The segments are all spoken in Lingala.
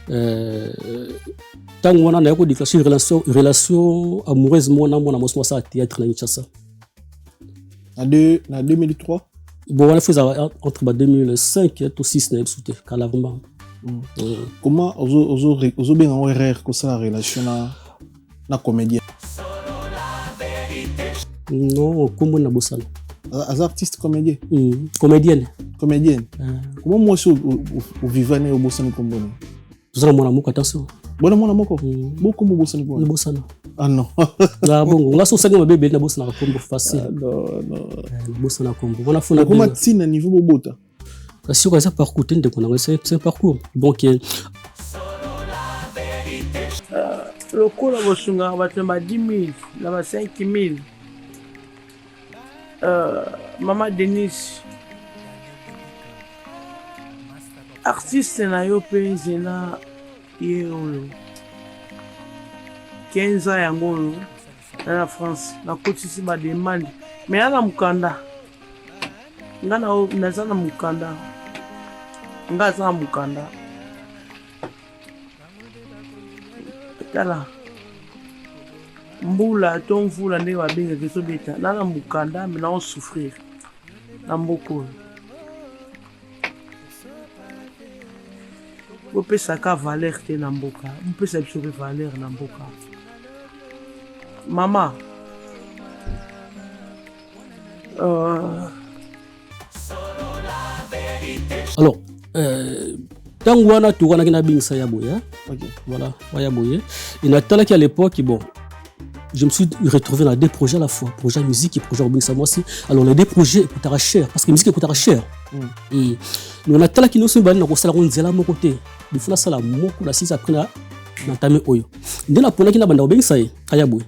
Tant on a déclenché une relation amoureuse, moi, on a théâtre dans Kinshasa. En 2003? Bon, on a fait entre 2005 et 2006, on a sauté, calavement. Comment vous avez bien que ça relation na comédien? Non, comment on a bossé? Les artistes comédiens? Comédienne. Comédienne. Comment moi aussi vous vivez au bossé comme bon? Tout ça, mon amour, attention. Bon amour, beaucoup de bossé comme bon. Ah non. Là bon, on a sur 5 bébé na bossé na combo facile. Non. Bossé na combo. On a fait na comment tina niveau bobota? Si on a parcours de qu'on a c'est un parcours. Donc le cours la bosunga va te 10 000, là 5 000. Maman Denise artiste na yo pe zena yero 15 ans yango na France na kotisi ba demande mais ana mukanda ngana nazana mukanda ngaza mukanda tala mbula tomvula nde babenga keso beta nana mukanda mais on souffrir na mboko opesaka valeur te na mboka opesa biso pe valeur na mboka mama alors tant wana tu wana kina bingsa ya boya voilà ya boya et natala qui à l'époque bon je me suis retrouvé dans 2 projets à la fois, projet musique et projet Bingsa moi aussi. Alors les 2 projets coûtera cher parce que musique coûtera cher. Et nous on a tala qui nous sont bani na ko sala ko nzela mon côté. Il faut la sala moko la six après na tamé oyo. Ndela pona ki na banda Bingsa ya boya.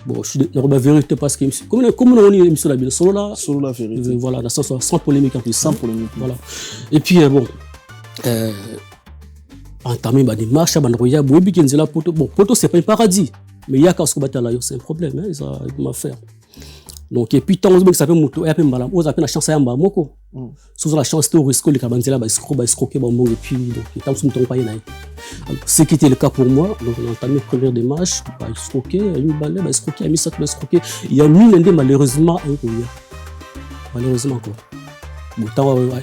Bon, je suis dans la vérité parce que comme on est émission la bien solo la vérité. Voilà, sans polémique en plus, sans polémique. Voilà. Et puis bon entamé ba démarche ba ndoya boye bi kenzela poto. Bon, poto c'est pas un paradis. Mais il y a quand c'est un problème, hein, ça m'a fait. Donc, et puis, tant que ça fait moto, et puis, on a la chance à yamba moko. Sous la chance, au risque, les cabanzela, escroquer, et puis, donc, tant que nous pas y ce qui était le cas pour moi, donc, on a entamé la première démarche, escroquer, une balai, escroquer, mis ça, escroquer. Il y a une idée, malheureusement, malheureusement, quoi. Bon, tant moi, je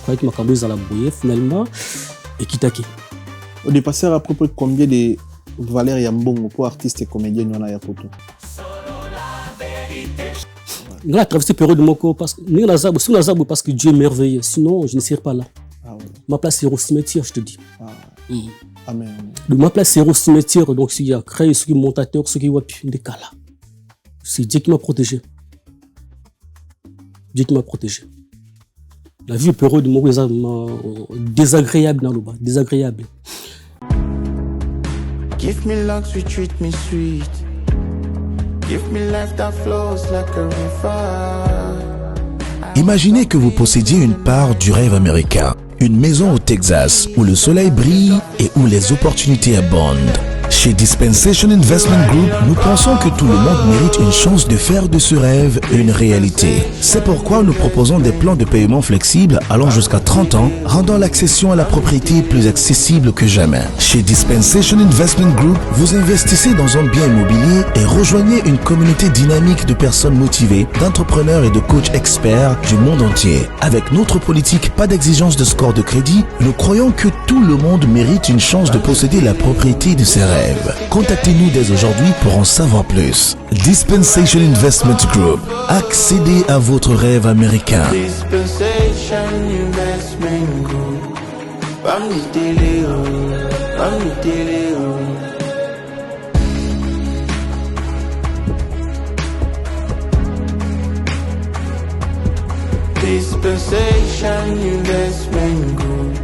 croyais que Makambo, ils allaient brouiller, finalement, et Kitaki. On est passé à propos de combien de Valère Yambongo pour artiste et comédien on a ya poto. On a traversé période de Moko parce que Dieu est merveilleux. Sinon, je ne serais pas là. Ah ouais. Ma place c'est au cimetière, je te dis. Amen. Donc, ma place c'est au cimetière. Donc, s'il y a créé, ceux qui montateurs, ceux qui wapi, des cas là. C'est Dieu qui m'a protégé. Dieu qui m'a protégé. La vie période de Moko est désagréable dans le bas, désagréable. Give me luck, sweet, treat me sweet. Give me life that flows like a river. Imaginez que vous possédiez une part du rêve américain, une maison au Texas où le soleil brille et où les opportunités abondent. Chez Dispensation Investment Group, nous pensons que tout le monde mérite une chance de faire de ce rêve une réalité. C'est pourquoi nous proposons des plans de paiement flexibles allant jusqu'à 30 ans, rendant l'accession à la propriété plus accessible que jamais. Chez Dispensation Investment Group, vous investissez dans un bien immobilier et rejoignez une communauté dynamique de personnes motivées, d'entrepreneurs et de coachs experts du monde entier. Avec notre politique pas d'exigence de score de crédit, nous croyons que tout le monde mérite une chance de posséder la propriété de ses rêves. Contactez-nous dès aujourd'hui pour en savoir plus. Dispensation Investment Group. Accédez à votre rêve américain. Dispensation Investment Group. Dispensation Investment Group.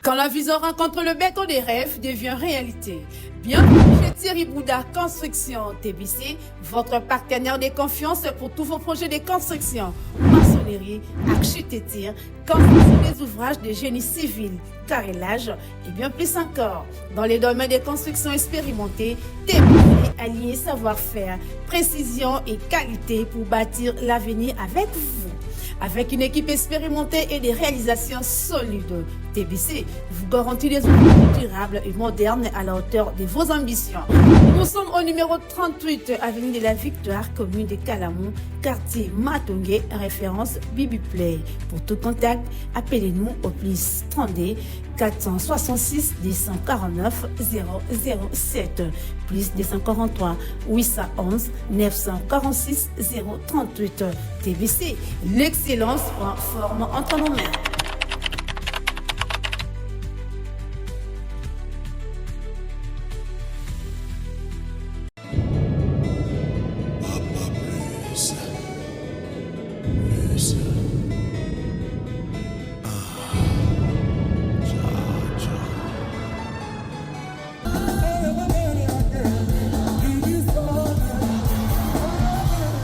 Quand la vision rencontre le béton des rêves devient réalité. Bienvenue chez Thierry Bouda Construction TBC, votre partenaire de confiance pour tous vos projets de construction, maçonnerie, architecture, construction des ouvrages de génie civil, carrelage et bien plus encore. Dans les domaines de construction expérimentés, TBC allié savoir-faire, précision et qualité pour bâtir l'avenir avec vous. Avec une équipe expérimentée et des réalisations solides, TBC vous garantit des outils durables et modernes à la hauteur de vos ambitions. Nous sommes au numéro 38, avenue de la Victoire, commune de Calamou, quartier Matongé, référence Bibi Play. Pour tout contact, appelez-nous au plus 32 466 249 007, plus 243 811 946 038. TBC, l'excellence en forme entre nos mains.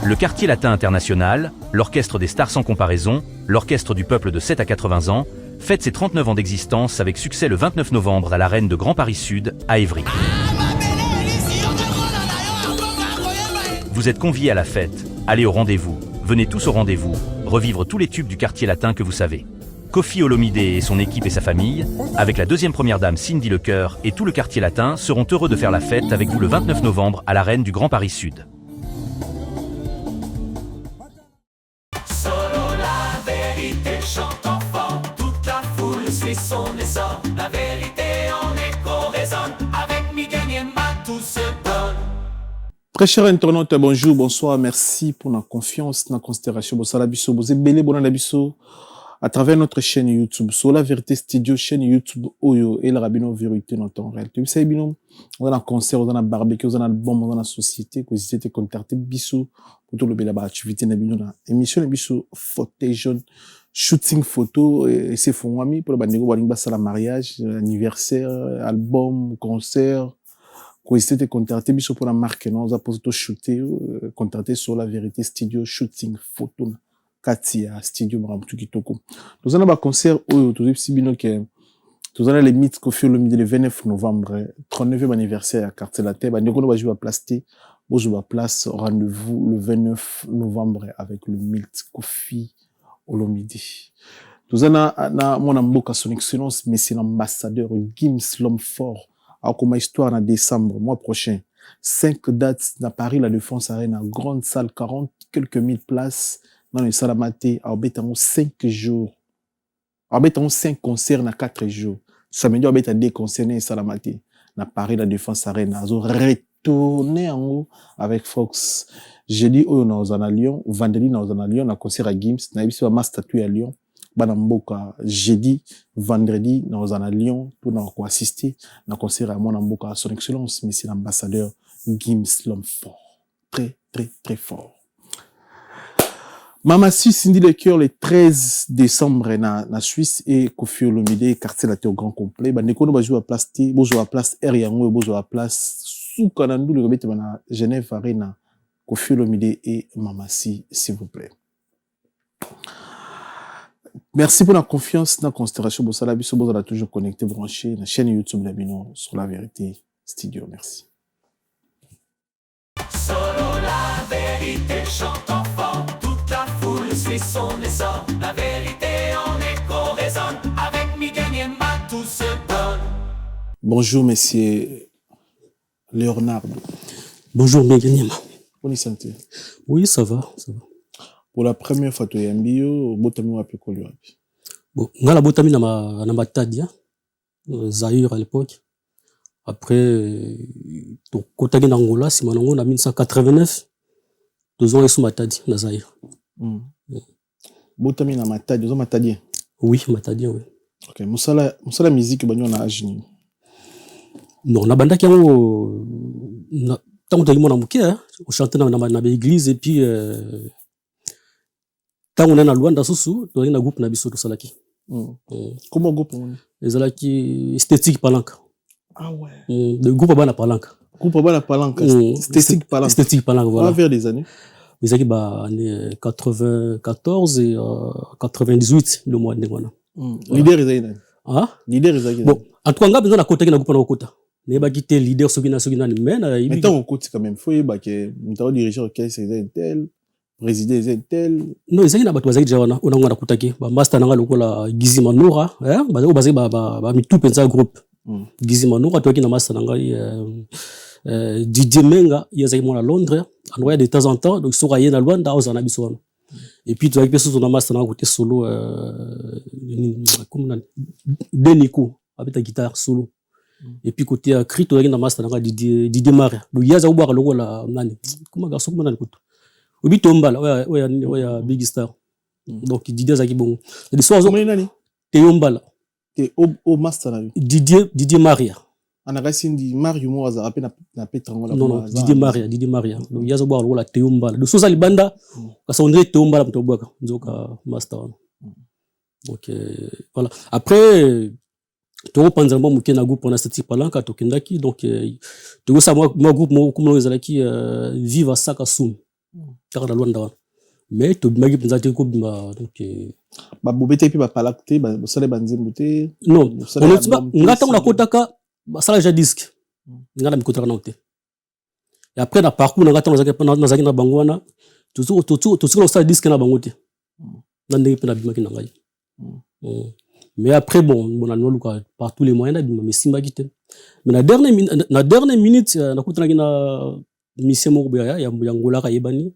Le Quartier Latin International, l'orchestre des stars sans comparaison, l'orchestre du peuple de 7 à 80 ans, fête ses 39 ans d'existence avec succès le 29 novembre à l'Arène de Grand Paris Sud, à Évry. Vous êtes conviés à la fête, allez au rendez-vous, venez tous au rendez-vous, revivre tous les tubes du Quartier Latin que vous savez. Kofi Olomide et son équipe et sa famille, avec la deuxième première dame Cindy Lecoeur et tout le Quartier Latin, seront heureux de faire la fête avec vous le 29 novembre à l'Arène du Grand Paris Sud. Chante enfant, toute la foule suit son essor. La vérité en écho résonne. Avec Miguel Yemba, tout se donne. Très chers internautes, bonjour, bonsoir, merci pour la confiance, la considération. Bonsoir, Labisso, vous êtes belé, bon Labisso, à travers notre chaîne YouTube, sur la vérité studio, chaîne YouTube Oyo et le Rabino Vérité dans ton réel. Tu sais, Bino, on a un concert, on a un barbecue, on a un album, on a une société, que vous êtes contacté, Bissou, pour tout le bel activité, na émission, Bissou, fauteuil jaune, shooting photo, et c'est font ami, pour le bandego, walimba, ça la mariage, anniversaire, album, concert, que vous êtes contacté, Bissou, pour la marque, non, on a posé tout shooter, contacté sur la vérité studio, shooting photo, Katia, studio, Bramtou, Kitoko. Nous avons un concert, où, tout si bino, que, nous avons les mythes Kofi Olomide le 29 novembre, 39e anniversaire à Quartier Latin, bandego, nous va jouer à place T, vous jouez à place, rendez-vous le 29 novembre avec le mythe Kofi Olomide. Nous avons mon amboka son excellence, mais c'est l'ambassadeur Gims l'homme fort. Alors, comme histoire en décembre, mois prochain, 5 dates dans Paris, la Défense Arena, grande salle, 40, quelques mille places, dans le Salamaté, à Obétango 5 jours. À Obétango 5 concerts dans 4 jours. Samedi, à Obétango 2 concerts dans Salamaté, dans Paris, la Défense Arena. Ils ont retourné en haut avec Fox. Jeudi, on est à Lyon. Vendredi, on est à Lyon, on a concert à Gims. On a vu ma statue à Lyon. Banamboka, jeudi, vendredi, on est à Lyon. Tout on a assisté. On a concert à Monamboka, son excellence, mais c'est l'ambassadeur Gims, l'homme fort. Très, très, très fort. Mamassi Cindy Lecoeur le 13 décembre na Suisse et Kofi Olomide quartier Latin au grand complet. Bandeko no ba jouer à place T, bo jouer à place R yango, bo jouer à place sous Kanandu le rebete na Genève Arena. Kofi Olomide et Mamassi, s'il vous plaît. Merci pour la confiance, la considération. Bon, ça la biso, bon, toujours connecté, branché, la chaîne YouTube Labino sur la vérité studio. Merci. Solo la vérité chante enfant. Suit son essor, la vérité en écho résonne. Avec Miguel Yemba, tout se donne. Bonjour, monsieur Leonardo. Bonjour, Miguel Yemba. Bonne santé. Oui, ça va, ça va. Pour la première fois, tu es un bio, botami wa pekolo wapi. Bon, on a la botami na Matadi, Zaïre à l'époque. Après, donc, Kotagi d'Angola, c'est en 1989. 2 ans, ils sont Matadi, na Zaïre. Botami na Matadi, vous Matadi? Oui, Matadi, oui. Ok, musala musique, banyo na ajini. Non, na banda kiango, tant que mon amour, on chantait dans l'église et puis, tant on est dans Luanda Soussou, on est dans groupe na biso to salaki. Comment groupe on est? Les salaki esthétique palanka. Ah ouais. Le groupe bana palanka. Groupe Bala Palanque, esthétique Palanque. Esthétique Palanque, voilà. Vers les années. Les années, années 94 et 98, le mois de Néwana. Leader Isaïna. Ah? Leader Isaïna. Bon, en tout cas, on a besoin de côté qui n'a pas de côté. Les baguettes leader, ceux qui n'ont pas de mais. Maintenant, on côté quand même. Faut y avoir que, nous dirigeant au caisse, c'est tel, président, c'est tel. Non, ils ont pas de jawana, on a un côté. Master n'a pas la Gizi Manora, hein, basé, mi tout pensa groupe. Gizi Manora, toi qui n'a master n'a Didier Menga, il y a à Londres, on voit de temps en temps, donc, sur Ayen à Luanda, aux Anabisson. Et puis, tu as personne sur la master n'a côté solo, comme Denico, avec ta guitare solo. Et puis côté cri to na master na Didier Maria do yaza ubaka loko la nani comment garçon comment nani kutu obi tombala oya big star donc Didier zaki bon les soirs comment nani teyombala te au master na Didier Maria anaka sindi Mario mo aza rapé na petrangola non Didier Maria do yaza ubaka loko la teyombala do soza libanda kasa ondre teyombala mtobwaka nzoka master donc voilà après to panza mo muke na groupe on a cette palanka to kendaki donc to ça moi groupe mo comme les alaki viva saka sum car da Luanda mais to magi penza te ko bima donc ba bobete pi ba palakte ba sale banzembo te non on ngata on a kotaka ba sala ja disque ngana mi kotaka na te et après na parcours na ngata na zaki na bangwana to sala disque na bangote na ndenge pe na bima ki na ngai mais après bon on a nous par tous les moyens mais simba gite mais la dernière minute na kutana kina mission mo ya ngola ka yebani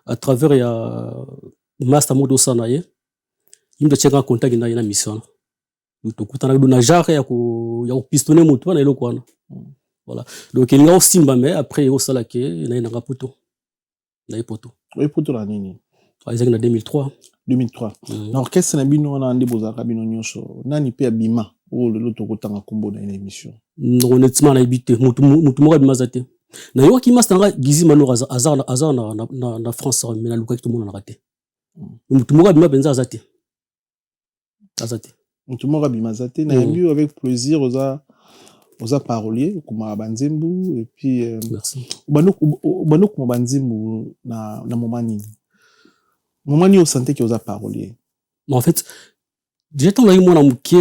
à travers ya master modo sana ye imbe cheka contact na mission to kutana na jarre ya ko pistonner moto na eloko wana voilà donc il y a aussi mais après au sala ke na rapoto la nini ils en 2003 na orchestre na bino na ndeboza ka bino nyonso nani pe abima o le loto kotanga kombo na une émission honnêtement na ibité mutu mo bimazate na yo ki master nga Gizi Manora azar na France mais na luka ki tout monde na raté mutu mo bima benza azate mutu mo bimazate na yambi avec plaisir oza parolier kuma banzembu et puis merci bano kuma banzembu na moment ni au santé qui osa parolier mais en fait déjà tant là moi na muke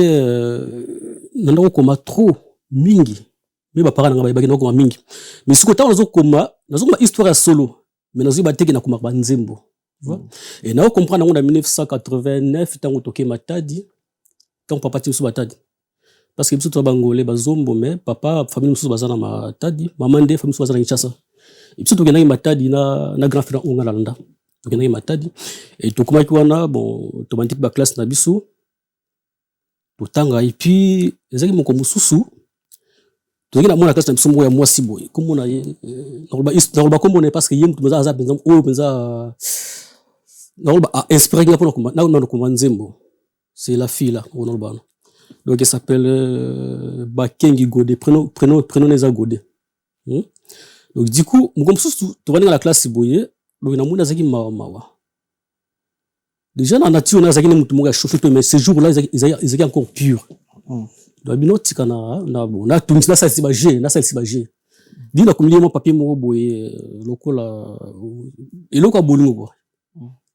nanda ko trop mingi mais ba parana ngaba ba ko mingi mais siko ta nazo koma histoire ya solo mais nazo ba teki na kuma banzembo tu vois et na comprendre en 1989 tango toke Matadi quand papa ti so Matadi parce que biso to bangolé bazombo mais papa famille musu bazana Matadi maman de famille musu bazana Kinshasa et biso to kenaki Matadi na grand frère onga landa to kenaki Matadi et to kuma ki wana bon to bandi ba classe na biso to tanga et puis ezaki moko mususu to ngina mona classe na biso mo ya mwasi boy comme na na comme on est parce que yem to za benza o benza na inspiré nga pour na ko nzembo c'est la fille là on ba donc elle s'appelle Bakengi Godé prénom les Godé donc du coup mon comme sous tu vas dans la classe boye donc na mona zaki mawa déjà na nature na zaki mutu mo ga chauffer mais ce jour là ils encore pur donc bino tikana na tungi na salsi ba G dina kumlie mo papier mo boye lokola eloko bolingo quoi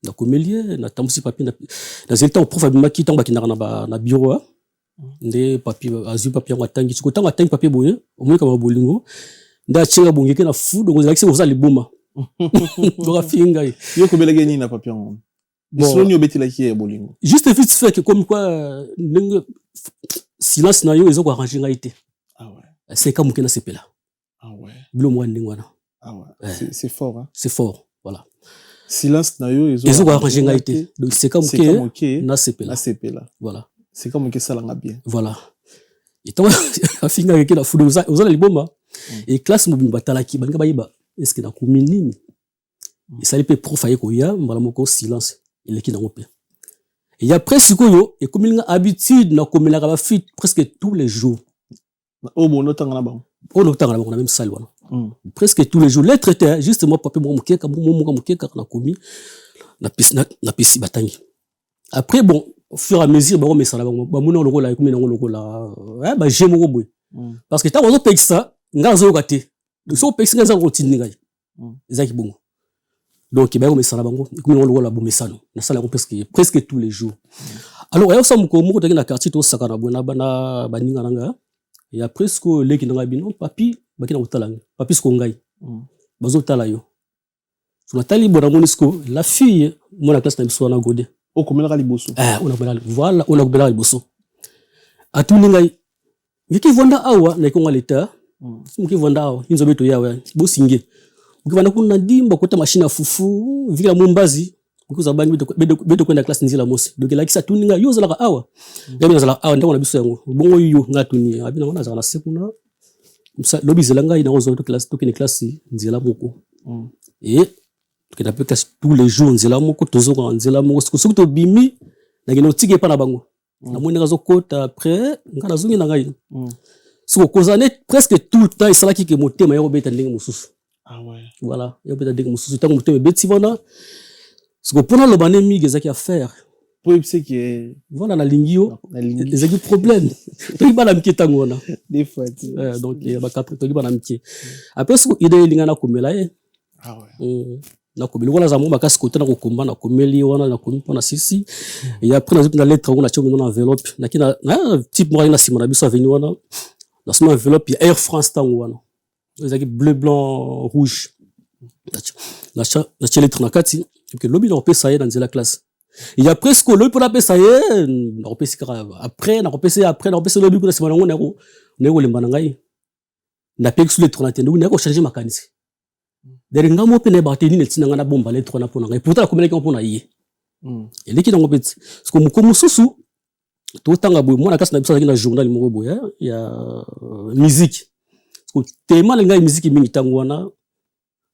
na komelie na tambusi papier na zelta prof abimaki tamba kinaka na bureau nde papier azu papier ngatangi siko tanga tangi papier boye omwe kama bolingo nda chinga bongeke na fu donc zalaki se ozali boma donc afinga yo ko belege ni na papier on bon ni obeti la ki bolingo juste vite fait que comme quoi silence na yo ezoko arranger ngaité ah ouais c'est comme que na sepela ah ouais bilo mo ndingwana ah ouais c'est fort hein c'est fort voilà silence na yo ezoko arranger ngaité donc c'est comme que na sepela voilà c'est comme que ça l'a bien voilà et toi afinga ke la fude ozala liboma et classe mobimba talaki banga bayiba est-ce que na kominini et ça les prof aye ko ya mbala moko silence il qui na ngope et après sikoyo et comme il a habitude na komela ka ba fit presque tous les jours au bon otanga na ba on a même salle wana presque tous les jours les traités justement papa mo mukeka na komi na pesi batangi après bon au fur et à mesure ba mesala ba mona lokola comme na lokola ba jemo ko boy parce que ta ozo pexta nga zo kate so pesi ngaza rotini ngai ezaki bongo donc ba ko mesala bango ikomi ngolo la bomesano na sala ko presque tous les jours alors ya ça moko moko na quartier to sakana bona bana baninga nanga ya presque leki nanga bino papi bakina kotalanga papi sko ngai bazo tala yo so natali bona monisco la fille mona classe na biso na gode o komela liboso on a bela voilà on a bela liboso atuli ngai ngiki vonda awa na ikonga leta mki vonda awa inzo beto yawe bosinge ukivanda kuna ndimba kota machine fufu vila mumbazi ukuza bangi beto kwenda classe nzila mosi donc la kisa tuninga yo zala awa yabi zala awa ndako na biso yango bongo yo ngatuni abina ngona zala sekuna msa lobi zelanga ina ozo to classe to kine classe nzila moko et tukena pe classe tous les jours nzila moko tozo ko nzila moko soku to bimi na ngino tike pa na bango na moni ngazo kota après ngana zungi na ngai so kozane presque tout le temps isala ki ke motema yako beta ndenge mususu ouais voilà yako beta ndenge mususu tango motema beti bona so pona lo bané mi gezaki à faire pour ipse que voilà na lingio les problème to bana mketa ngona des fois donc ba kapre to bana mke après so ide linga na komela ouais na komeli wana za momba kasi kotana ko komba na komeli wana na komi pona sisi et après na lettre on a chomi dans enveloppe na kina type moi na simona biso aveni wana dans son enveloppe Air France tango wana ezaki bleu blanc rouge na lettre na kati que lobi na pesa ye dans la classe il y a presque le pour la pesa ye na pesa après na pesa lobi pour simona ngona ko lemba na ngai na pexu lettre na tendo na ko changer makanisi dere ngamo pene bateni netina ngana bomba lettre na pona ngai pourtant komela ki pona ye eleki na ngopeti parce que muko mususu to tanga boy mona kasi na biso na journal moko boy ya musique parce que tellement ngai musique mingi tango wana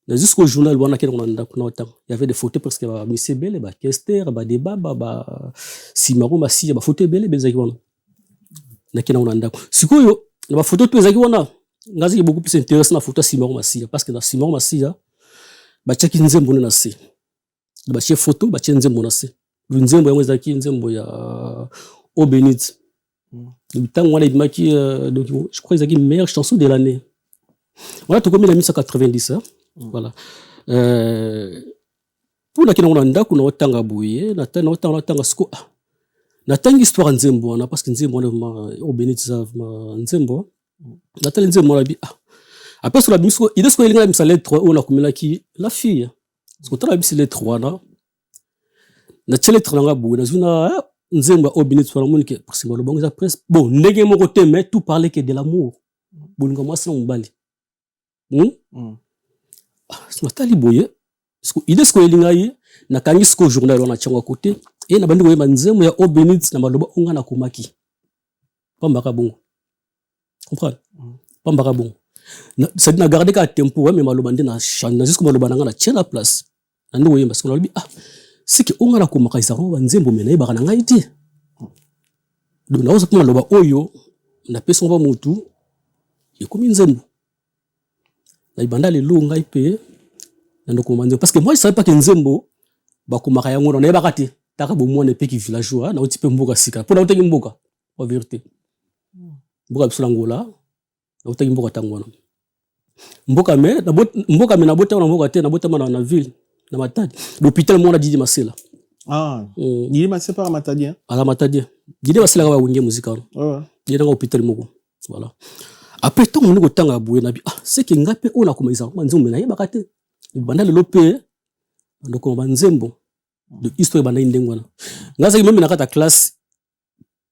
na jusqu'au journal wana kena na ndako na otanga il y avait des photos parce que ba monsieur Bele ba Kester ba débat ba Simaro Masi ba photo Bele bezaki wana na kena na ndako sikoyo na ba photo to ezaki wana ngazi beaucoup plus intéressant na photo Simaro Masi parce que na Simaro Masi ba cheki nzembo na se ba cheki photo ba cheki nzembo na se nzembo yango ezaki nzembo ya Au Bénite le temps wana ibaki donc je crois ezaki meilleure chanson de l'année voilà to comme la 1990 voilà pour la kina on ndako na otanga boye na otanga sko na tanga histoire nzembo na parce que nzembo na Au Bénite ça nzembo na tele nzembo na bi après sur la biso il est ce que il a mis sa lettre on a comme qui la fille parce que tu as mis sa lettre wana na lettre na boye na zuna nzembo Au Bénite sur la monique parce que le bon ça presse bon ndenge mo côté mais tout parler que de l'amour bolinga moi ça on bali Natali boye parce que il est ce que elinga ye na kangi ce journal on a tchangwa côté et na bandi koyeba nzembo ya Au Bénite na maloba onga na komaki pambaka bongo comprendre pambaka bongo ça na garder ka tempo mais maloba ndi na change jusqu'au maloba na na tchela place andi koyeba parce que on a dit c'est que onga na komaka isaro ba nzembo mena yeba na ngai te donc na oza kuma maloba oyo na pesa ba mutu ekomi nzembo na ibanda le lunga ipe na ndoko manzo parce que moi je savais pas que nzembo ba komaka yango na yeba kate taka bo mwana pe ki villageois na otipe mboka sika pour na otengi mboka en vérité mboka biso ngola na otengi mboka tangwana mboka me na bota na mboka te na bota na ville na Matadi l'hôpital mona Didi Masela Didi Masela par Matadi ala Matadi Didi Masela ka winge muzika ouais Didi na hôpital moko voilà après tant on tanga boye na bi c'est que ngape ona komisa nzembo na yeba kate banda le lope ndoko banzembo de histoire banda indengwana ngaza même na kata classe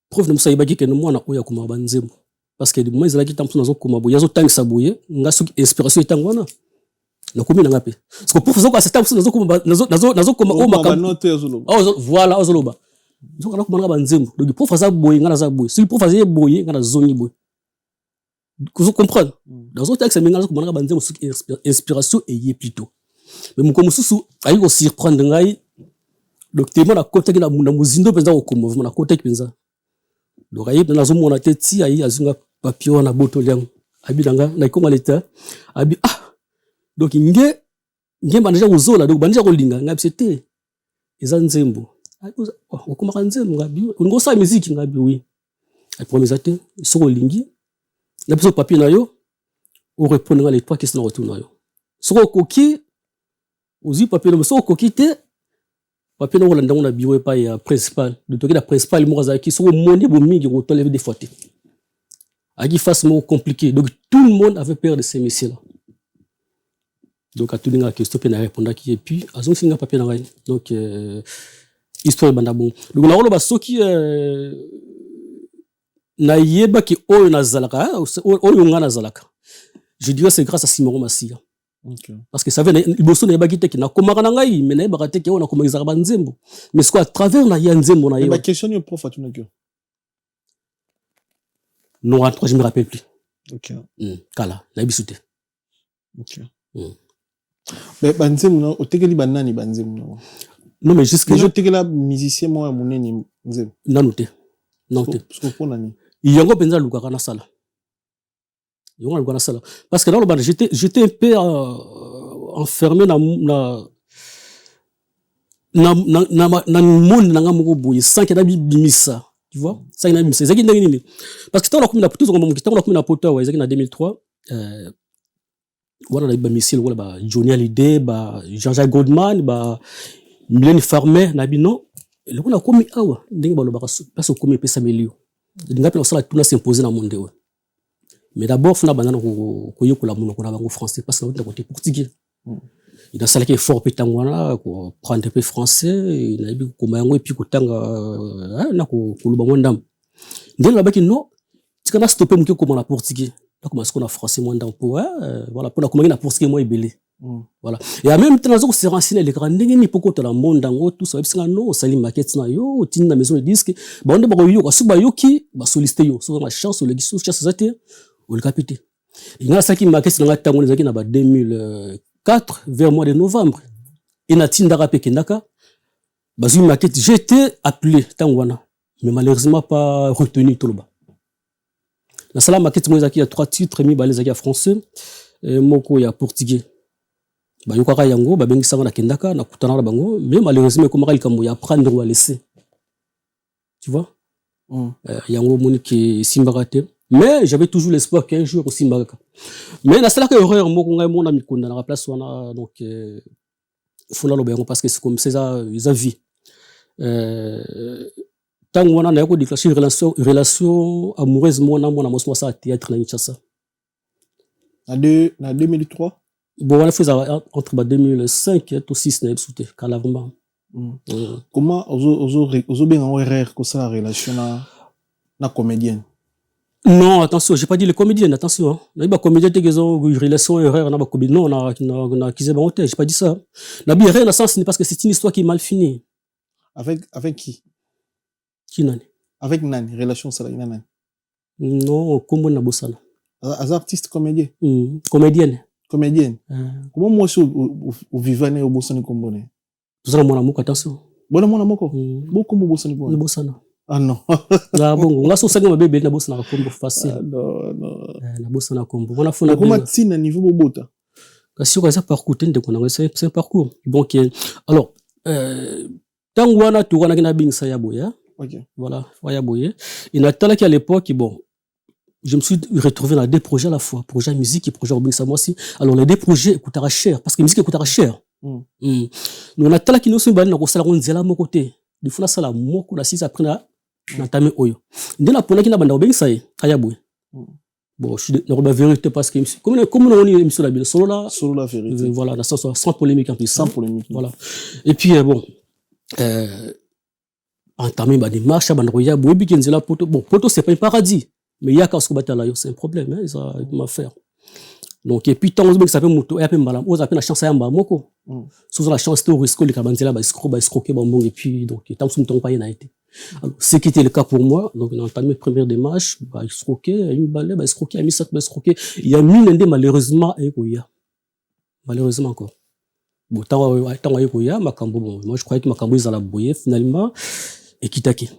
prof de musa yebaki ke no mwana oya kuma banzembo parce que moi ezalaki tampo nazo kuma boye yazo tangisa boye ngaso inspiration etangwana na komi na ngape parce que prof zoko aseta nazo kuma nazo kuma o makam voilà ozoloba zoko na kuma banzembo donc prof za boye ngana za boye si prof za boye ngana zongi boye vous comprenez dans un texte menga ko mona banze musu inspiration et plutôt mais muko mususu ayi ko surprendre ngai docteur na kota kina muna muzindo penza ko mouvement na kota penza donc ayi na zo mona teti ayi azunga papio na boto liang abi danga na ko maleta abi donc nge banja uzola donc banja ko linga ngabi c'était eza nzembo ko komaka nzembo ngabi ngo sa musique ngabi oui a promisate so lingi na biso papier na yo au répondre les 3 questions retourner. Soko koki ozi papier no soko koki te papier no landa on a biwe pa ya principal de toki la principal mo zaki soko moni bo mingi ko toleve des fois. Agi face mo compliqué. Donc tout le monde avait peur de ces messieurs là. Donc à tout la question pe na répondre qui et puis azon singa papier na ngai. Donc histoire banda bon. Donc na ba soki na yeba ki oyo na zalaka oyo nga na zalaka. Je dirais c'est grâce à Simon Massia. Okay. Parce que ça veut dire bosso na yebaki te ki na komaka na ngai mais na yebaka te ki ona komaka ba nzembo. Mais c'est quoi à travers na ya nzembo na yeba. Ma question yo prof atuna kyo. Non, à 3 je me rappelle plus. OK. Kala, na bisute. OK. Mais banzembo na otekeli banani banzembo na. Non mais jusque je tekela musicien moi moneni nzembo. Nanote. Non te. Parce que pour nani. Yango penza lukaka na sala. Parce que dans le bar, j'étais un peu enfermé dans monde nanga moko boye sans que nabi bimisa, tu vois, ça ina bimisa zaki ndenge nini parce que tant la commune tout comme mon kitango la commune poto wa zaki na 2003 wala na bimisa wala ba Johnny Hallyday ba Jean-Jacques Goldman ba Mylène Farmer na bino le kuna komi awa ndenge ba lo ba passe komi pesa melio ndinga pe osala tuna s'imposer na monde. Mais d'abord, il faut que la monnaie français parce que c'est côté portugais. Il a salé qui est fort pétangwana pour prendre un peu français. Il a dit comment et puis kotanga na ko luba mwandam. Ndé là-bas qui non, tu connais stopper mon comment la portugais. Là comment est-ce qu'on a français mwandam pour voilà pour la comment la portugais moi belé. Voilà. Et en même temps on s'est renseigné les grands ndenge pour côté la mondango tout ça parce que non sali market na yo tin na maison de disque ba onde ba yo ka yo ki ba solliciter yo so ma chance le gisu chance zate ou le capité. Il y a ça qui m'a question dans la zaki na ba 2004 vers mois de novembre. Et na tinda rapé kendaka bazu market j'étais appelé tangwana mais malheureusement pas retenu tout le bas. La sala market moi zaki il y a 3 titres mis ba les zaki français et moko ya portugais. Ba yokaka yango ba bengi sanga na kendaka na kutana na bango mais malheureusement comme il kambo ya prendre ou à laisser. Tu vois? Yango monique simbarate. Mais j'avais toujours l'espoir qu'un jour aussi Mbaka. Mais la seule erreur moi qu'on a mon ami qu'on dans la place on a donc faut là le parce que c'est comme ça ils ont vie. Tant on a eu déclenché relation amoureuse moi na ça théâtre na Kinshasa. Na 2003 bon on a fait ça entre 2005 et 2006 na souté calavement. Comment ozo bien en erreur que ça relation na comédienne. Non, attention, j'ai pas dit les comédiens, attention. Il y a des comédiens qui ont une relation erreur, non, on a j'ai pas dit ça. La bien rien, dans sens, parce que c'est une histoire qui est mal finie. Avec qui? Qui nani? Avec Nani, relation ça là, Nani. Non, comment on a bossé là? As artiste comédien. Comédienne. Comédienne. Comment moi aussi au vivant au bossé ni combone? Tout ça mon amour, attention. Bon mon amour quoi? Beaucoup mon bossé ni combone. Bossé là. Ah non. Là bon, on a so sango bébé na bossa na kombo facile. Non. Na bossa na kombo. On a fait na comment tina niveau bobota. Kasi ko ça parcours tende ko na c'est un parcours. Donc alors tangwana tu wana kina bing saya boya. OK. Voilà, ya boya. Il a tala qui à l'époque bon je me suis retrouvé dans 2 projets à la fois, projet musique et projet Robin Samoa aussi. Alors les 2 projets coûtera cher parce que musique coûtera cher. Nous on a tala qui nous sont bani na ko sala nzela mo côté. Du funa sala moko na sisa après na tame oyo ndela pona kina banda obengisa ye ayabwe bon je suis dans la vérité parce que comme on est émission la solo la vérité voilà dans sens sans polémique en plus sans polémique voilà et puis bon entamé ba démarche banda oyabwe bi kenzela poto bon poto c'est pas un paradis mais il y a quand ce batala yo c'est un problème hein ça m'a faire donc et puis tant que ça peut moto et après mbala on a la chance à mba moko sous la chance de risquer le cabanzela ba escroquer bon et puis donc tant que ton pas y a été. Alors, ce qui était le cas pour moi, donc on a entamé première démarche, bah escroquer, une balle, bah escroquer, a mis ça, bah escroquer. Il y a mis l'un malheureusement et Koya. Malheureusement encore. Bon, tant Koya, Makambo, bon, moi je croyais que Makambo ils allaient boyer finalement et Kitake.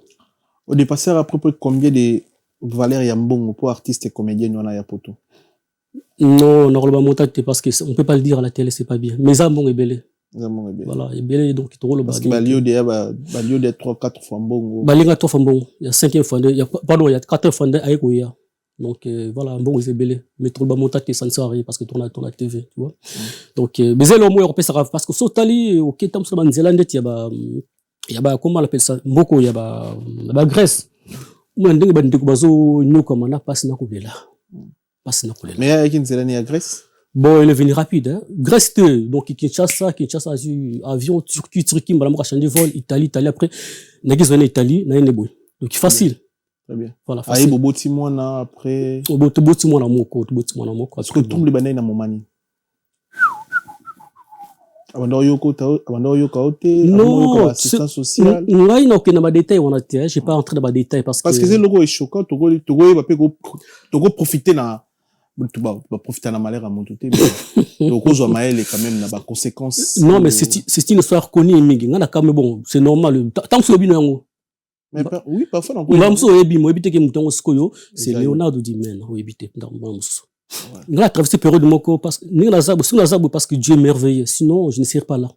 Au dépassé à propos de combien de valeurs Yambongo pour artistes et comédiens on a poto. Non, normalement parce que on peut pas le dire à la télé, c'est pas bien. Mais Zambon est belé. Voilà, il est belé donc il te roule parce que balio de 3-4 fois mbongo. Balinga 3 fois mbongo. Il y a 5e fois, pardon, il y a 4 fois avec Oya. Donc voilà, bon, ils belé. Mais tout le monde ça ne sert à rien parce que tu as la TV, tu vois. Donc, mais c'est le mot européen, ça parce que Sotali, ok, tam sur la Zélande, il y a comment on appelle ça, Mboko, il y a Grèce. Ou un dingue, bandé, bazo, nous comme on a passé na koubela. Passé na koubela. Mais avec une Zélande à Grèce. Bon, il est venu rapide, hein. Grèce, donc Kinshasa, avion, Turquie, madame a changé de vol, Italie, après, Nagis venu Italie, n'a rien donc facile. Très bien. Voilà, facile. Aïe, Bobo Timona après. Bobo Timona moko, Moko. Parce que tout le monde est dans mon mani. Abando yoko kaote. Non, assistance sociale. Là, il n'y a aucun détail, on a été, j'ai pas entré dans les détails parce que c'est le logo est choquant, Togo va profiter na. Tu vas profiter de la malheur à mon côté. Donc, aux hommes, il y a quand même des conséquences. Non, mais c'est une histoire connue, mais bon, c'est normal. Tant que c'est bien, oui, parfois, c'est Leonardo Di Meno, il a traversé période de Moko parce que Dieu est merveilleux. Sinon, je ne serais pas là.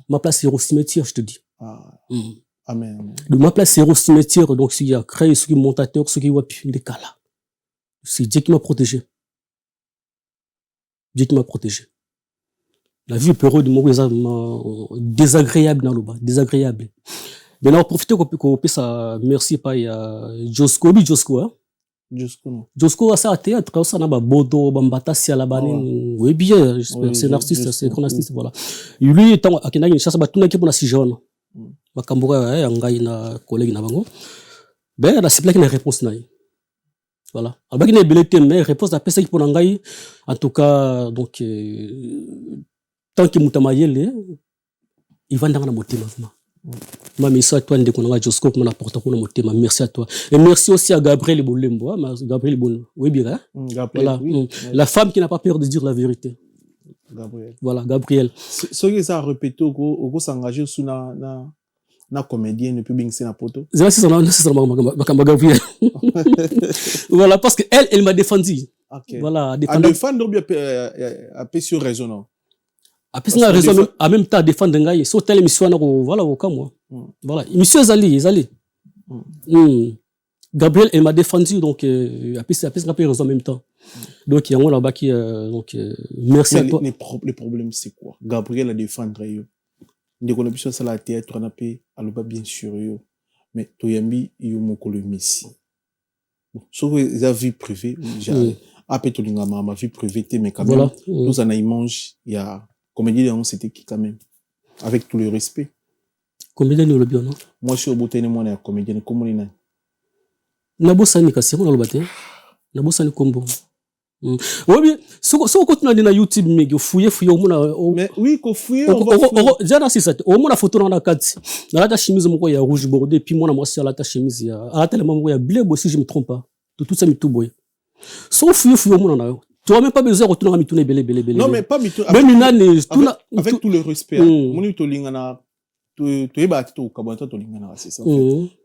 Ma place, c'est au cimetière, je te dis. Amen. Ma place, c'est au cimetière. Donc, s'il y a créé, ceux qui montateurs, ceux qui voient des cas là. C'est Dieu qui m'a protégé. Dieu qui m'a protégé. La vie période de Moko est désagréable dans le bas. Désagréable. Maintenant, profitez qu'on puisse merci par Josco, hein. Josco a ça à théâtre, ça n'a pas Bodo, Bambata, Sialabani, oui, bien, c'est un artiste, c'est un grand artiste, voilà. Lui, étant à Kena, il chasse à tout le monde qui jaune. Makambura, Angaï, na collègue, na bango. Ben, là, c'est plein de réponses, voilà. Alors, il y a des mais réponse à personne pour Angaï. En tout cas, donc, tant qu'il mutamaye, il va dans la moitié, maintenant. Merci à toi, Josco, pour m'apporter pour la merci à toi. Et merci aussi à Gabriel Bolembo, Gabriel Bolembo. Oui, bien, voilà. La femme qui n'a pas peur de dire la vérité. Gabriel. Voilà, Gabriel. Ce que ça a répété, au s'engager sous na comédienne et puis bien c'est na poto. C'est ça, Gabriel. Voilà, parce que elle m'a défendu. Voilà, défendre bien à peu sur raison. Après ça, raison en même temps défendre ngai so telle émission voilà au cas moi. Voilà, émission Zali. Gabriel elle m'a défendu donc après ça raison en même temps. Donc il y a un là-bas qui donc merci à toi. Le problème c'est quoi? Gabriel a défendre yo. Ndeko na biso ça la théâtre na pe aloba bien sûr yo. Mais toyambi yo moko le messi. Bon, sauf la vie privée, après tout ma vie privée mais quand même nous en a mange il y a comédien c'était qui quand même avec tout le respect comédien le bien non moi je suis au bout de moi comédien comme on est na bossa ni kasi on le baté na bossa ni combo oui bien so continue na YouTube mais fouiller au mona mais oui ko fouiller jana c'est ça au mona photo na kati na la chemise moko ya rouge bordé puis moi na moi sur la chemise ya à tellement moko ya bleu si je me trompe pas tout ça mi tout boy so fouiller au mona na tu n'as même pas besoin de retourner à Mitoune belé. Non, mais pas Mitoune. Avec tout le respect. Mon to lingana, tu es battu au Kabouata, to lingana, c'est ça.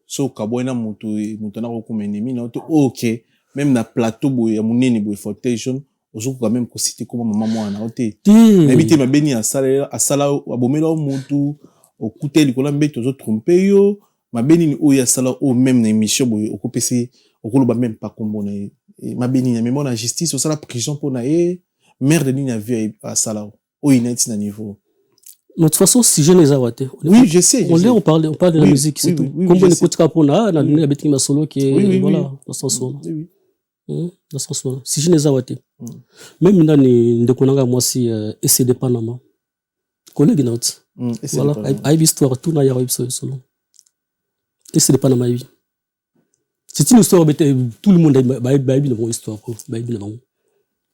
So, Kabouana, moutona, recommandé, ok. Même na plateau, boy, à mon nez, boy, fauteuil jaune, aujourd'hui, quand même, cité comme maman, na oté. N'habitez ma béni à sala, à bomelo, moutou, au côté, les collègues, aux autres trompés, yo. Ma béni, ou ya sala, ou même na émission, boy, au PC, au colo, même pas comme bon, ma béni, mais mon justice, au sala prison pour naé, merde, ni na vie à sala, au inédit na niveau. De toute façon, si je les ai oui, je sais. On parle de la musique, c'est tout. Comme on écoute Capona, on a donné la bête qui m'a solo qui est, voilà, dans ce sens-là. Dans ce sens-là. Si je les ai même dans les Konanga, moi, c'est SCD Panama. Collègue note. Voilà, avec l'histoire, tout n'a pas solo. SCD Panama, oui. C'est une histoire, tout le monde a une histoire.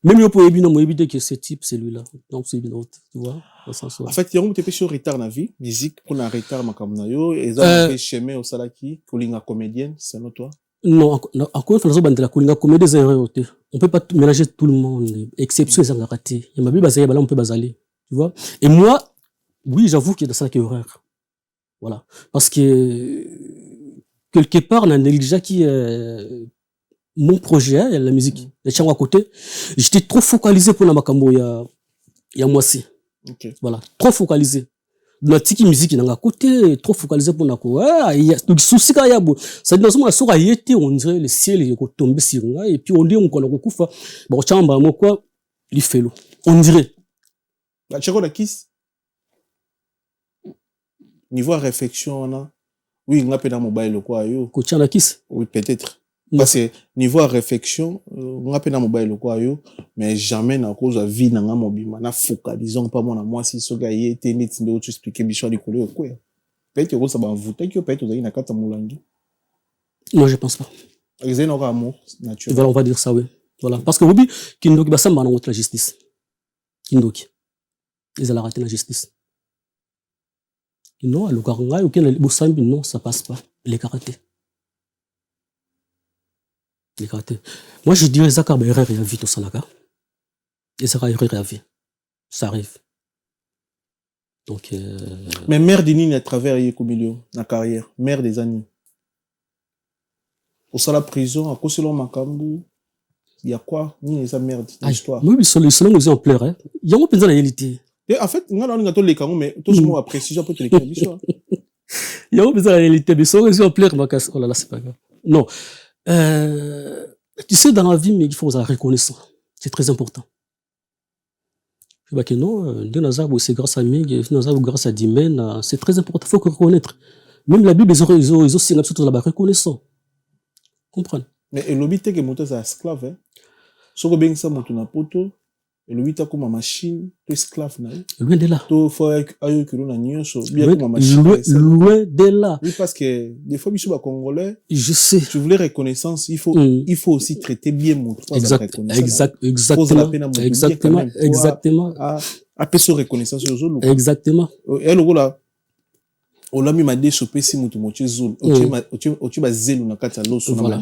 Même si on peut éviter que ce type, c'est lui-là. Donc, c'est bien, tu vois. En fait, il y a un petit peu sur retard dans la vie. Musique, pour un retard, ma camarade, et ça, on fait chemin au salaki, colinga comédienne, c'est non, toi? Non, encore une fois, la colinga comédienne, on peut pas mélanger tout le monde. Exception, ils ont raté. Il y a ma vie, on peut basaler. Tu vois? Et moi, oui, j'avoue qu'il y a de ça qui est horreur. Voilà. Parce que, quelque part, on a négligé qui, mon projet, la musique, les chants à côté, j'étais trop focalisé pour la Makambo, il y a moitié. Voilà, trop focalisé. na tiki musique na côté trop focalisé pour na ko donc souci ka yabo ça dit dans ce moment so yete on dirait le ciel est tombé sur nga et puis on dit on ko kufa ba chamba mo quoi li felo on dirait ba cheko na kiss niveau réflexion na oui nga pe na mobile quoi yo ko tchana kiss oui peut-être parce que niveau réflexion nga pe na mobile quoi yo mais jamais na cause de vie na nga mobima na focalisons pas mon moi si so ga yete net ndo tu expliquer bicho likolo quoi peut-être que ça va vous que peut-être vous na kata mulangi non je pense pas ils ont un amour naturel voilà on va dire ça oui voilà parce que obi kindoki basamba na la justice kindoki ils allaient rater la justice non le karanga aucun bosambi non ça passe pas les karatés les karatés moi je dirais ça car erreur ya vie to salaka et ça erreur ya vie ça arrive donc mais mère d'Inine à travers Yekomilio na carrière mère des années au sala prison à cause de makambu il y a quoi ni les merde l'histoire oui selon nous exemplaires hein il y a un peu de réalité et en fait nga na ngato les kango mais tout ce mot à précision peut te les conditions il y a un peu de réalité mais selon nous exemplaires oh là là c'est pas grave non tu sais dans la vie mais il faut la reconnaissance c'est très important je vois que non de Nazar c'est grâce à Mig Nazar grâce à Dimen c'est très important faut reconnaître même la Bible ils ont signe surtout là-bas reconnaissant comprendre mais le lobby te que moto c'est esclave hein soko ben ça moto na poto le lobby ta comme machine to esclave na loin de là to faut ayo kilo na nyonso bien comme machine loin de là oui parce que des fois biso ba congolais je sais tu voulais reconnaissance il faut aussi traiter bien moto exactement après so reconnaissance aux autres exactement et le là on l'a mis ma dé chopé si mutu moche zone ochi ba zelu na kata loso na ma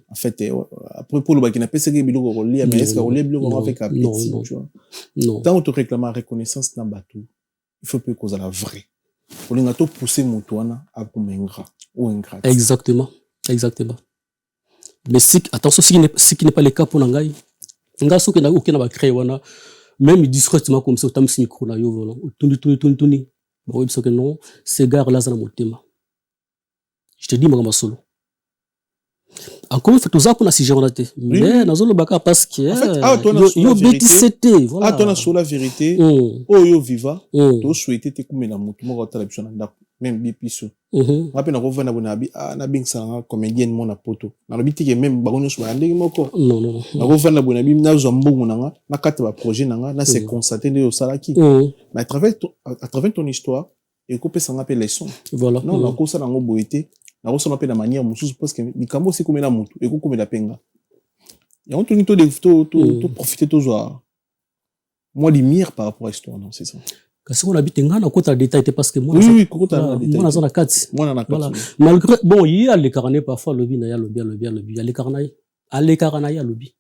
en fait après pour le ba qui n'a pas ce que biloko ko lia mais est-ce que on lia biloko on fait capter tu vois non tant on te réclame reconnaissance na bateau il faut plus cause la vraie pour les ngato pousser mutu wana a comme ingrat ou ingrat exactement mais si attention ce qui n'est pas le cas pour ngai nga so que na aucun ba créer wana même discrètement comme ça tam micro na yo voilà tuni bon il que non ces gars là ça mon thème je te dis moi solo encore une fois tout ça pour la si raté mais dans le baka parce que yo bêtisité voilà toi na sur la vérité oh yo viva to souhaiter te comme la moto mo ta la biso na ndako même bipiso ngape na kovana bona bi na bingsa na comédienne mon na poto na lobi tike même bagono so ndenge moko non na kovana bona bi na zo mbongo nanga na kata ba projet nanga na se constater de salaki mais à travers ton histoire et couper ça ngape leçon voilà non na ko ça nango boité na ko ça ngape na manière mususu parce que likambo c'est comme na mutu et ko comme la penga et on tourne to profiter toujours moi lumière par rapport à l'histoire non c'est ça kasi on habite ngana kota détail parce que moi oui kota détail moi na kati voilà malgré bon il y a les carnets parfois le bien ya le bien les carnets à les carnets ya lobby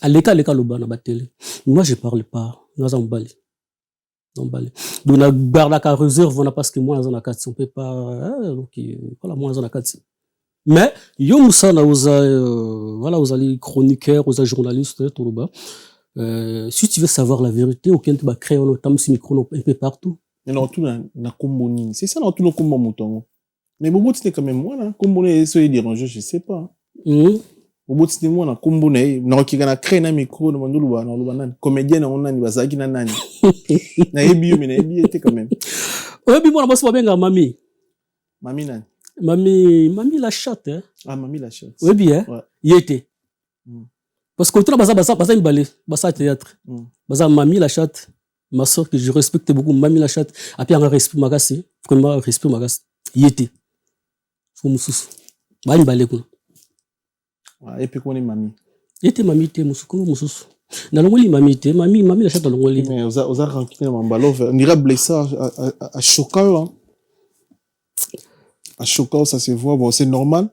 à l'école loba na batele moi je parle pas naza mbali donc la garde la réserve on a parce que moi naza na kati on peut pas donc voilà moi naza na kati mais yo musana voilà aux ali chroniqueurs aux journalistes tout là-bas si tu veux savoir la vérité aucun tu vas créer un autre micro un peu partout mais non tout na komboni c'est ça non tout le kombo mutongo mais bobo c'était quand même moi là komboni so déranger je sais pas bobo c'était moi na komboni na okika na créer na micro na mandulu ba na luba nani comédien on nani bazaki na nani na ebi mais na ebi était quand même obi moi na boss babenga mami nani mami la chatte hein mami la chatte oui bien yete parce que tout basa imbalé basa théâtre basa mami la chatte ma soeur que je respecte beaucoup mami la chatte après un respect magasi vraiment respect magasi yete faut mususu ba imbalé ko et puis qu'on est mami yete mami te musuku mususu na longoli mami te mami la chatte longoli mais oza ranking na mbalo on dirait blessage à choquant à choquant ça se voit bon c'est normal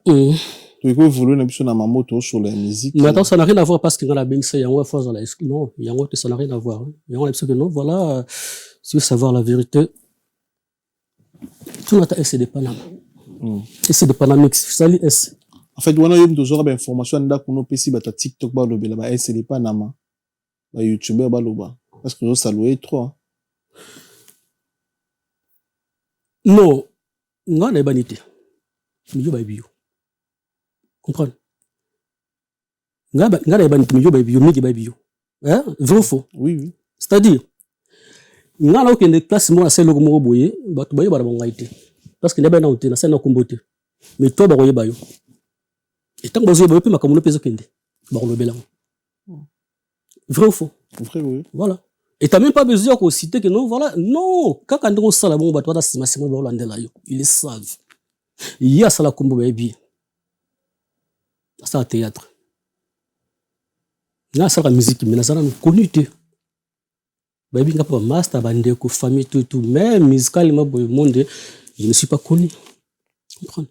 tu peux voler une émission dans ma moto sur la musique mais attends ça n'a rien à voir parce que dans la bing c'est yango fois dans la non yango ça n'a rien à voir yango l'impression que non voilà si tu veux savoir la vérité tout notre S de Panama S de Panama sali S en fait wana yo toujours ba information ndako no pesi bata TikTok ba lobela ba S de Panama ba YouTuber ba loba parce que ça louait trop Non, nga na banité. Miyo baibio. Comprendre? Nga na banité miyo baibio, migi baibio. Hein? Vrai ou faux? Oui, oui. C'est-à-dire, nga na okende classe mo na selo ko boye, bato baye bara bonga ité. Parce que na ba na oté na sa na komboté. Mais toi ba koye bayo. Et tant que vous avez ma comme le peso kende. Ba ko lobela. Vrai ou faux? Vrai, oui. Voilà. Et t'as même pas besoin qu'on cite que non, voilà. Non, quand on sait la bombe, toi, c'est ma Hollandais là, ils le savent. Il y a ça la combo baby. Ça a théâtre. Là, ça la musique, mais là, ça nous connu tu. Baby, n'a pas master, bandé, ko famille, tout, même musicalement, le monde, je ne suis pas connu. Comprends?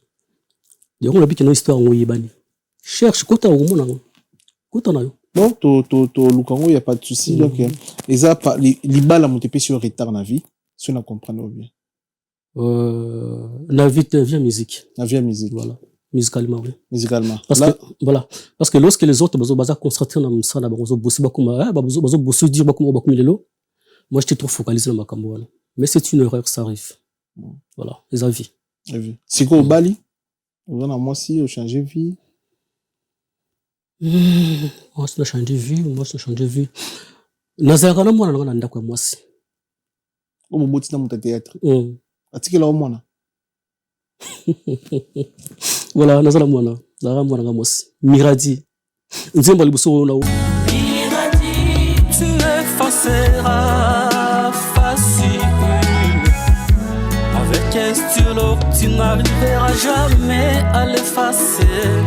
Donc, on a vu que nos histoires ont eu bani. Cherche, côté au monde, côté on a eu. Bon, Lukango, il n'y a pas de souci. Donc, les balles à monter sur retard na vie, si on comprend bien. La vie vient musique. La vie musique. Voilà. Musicalement, oui. Musicalement. Parce que, voilà. Parce que lorsque les autres, baza concentrés dans ça, baza bosser bakuma, baza bosser dire bakuma lelo. Moi, j'étais trop focalisé dans ma camboine. Mais c'est une erreur, ça arrive. Voilà. Les avis. C'est quoi au Bali? On a moi aussi, on change de vie. Moi, je change de vie, Nazarana, moi, on a un quoi, moi aussi. Au bout de mon théâtre. Attique là au moins. Voilà, Nazarana, moi, moi aussi. Miradi. Nzemba libuso na. Miradi, tu effaceras facile. Avec un stylo, tu n'arriveras jamais à l'effacer.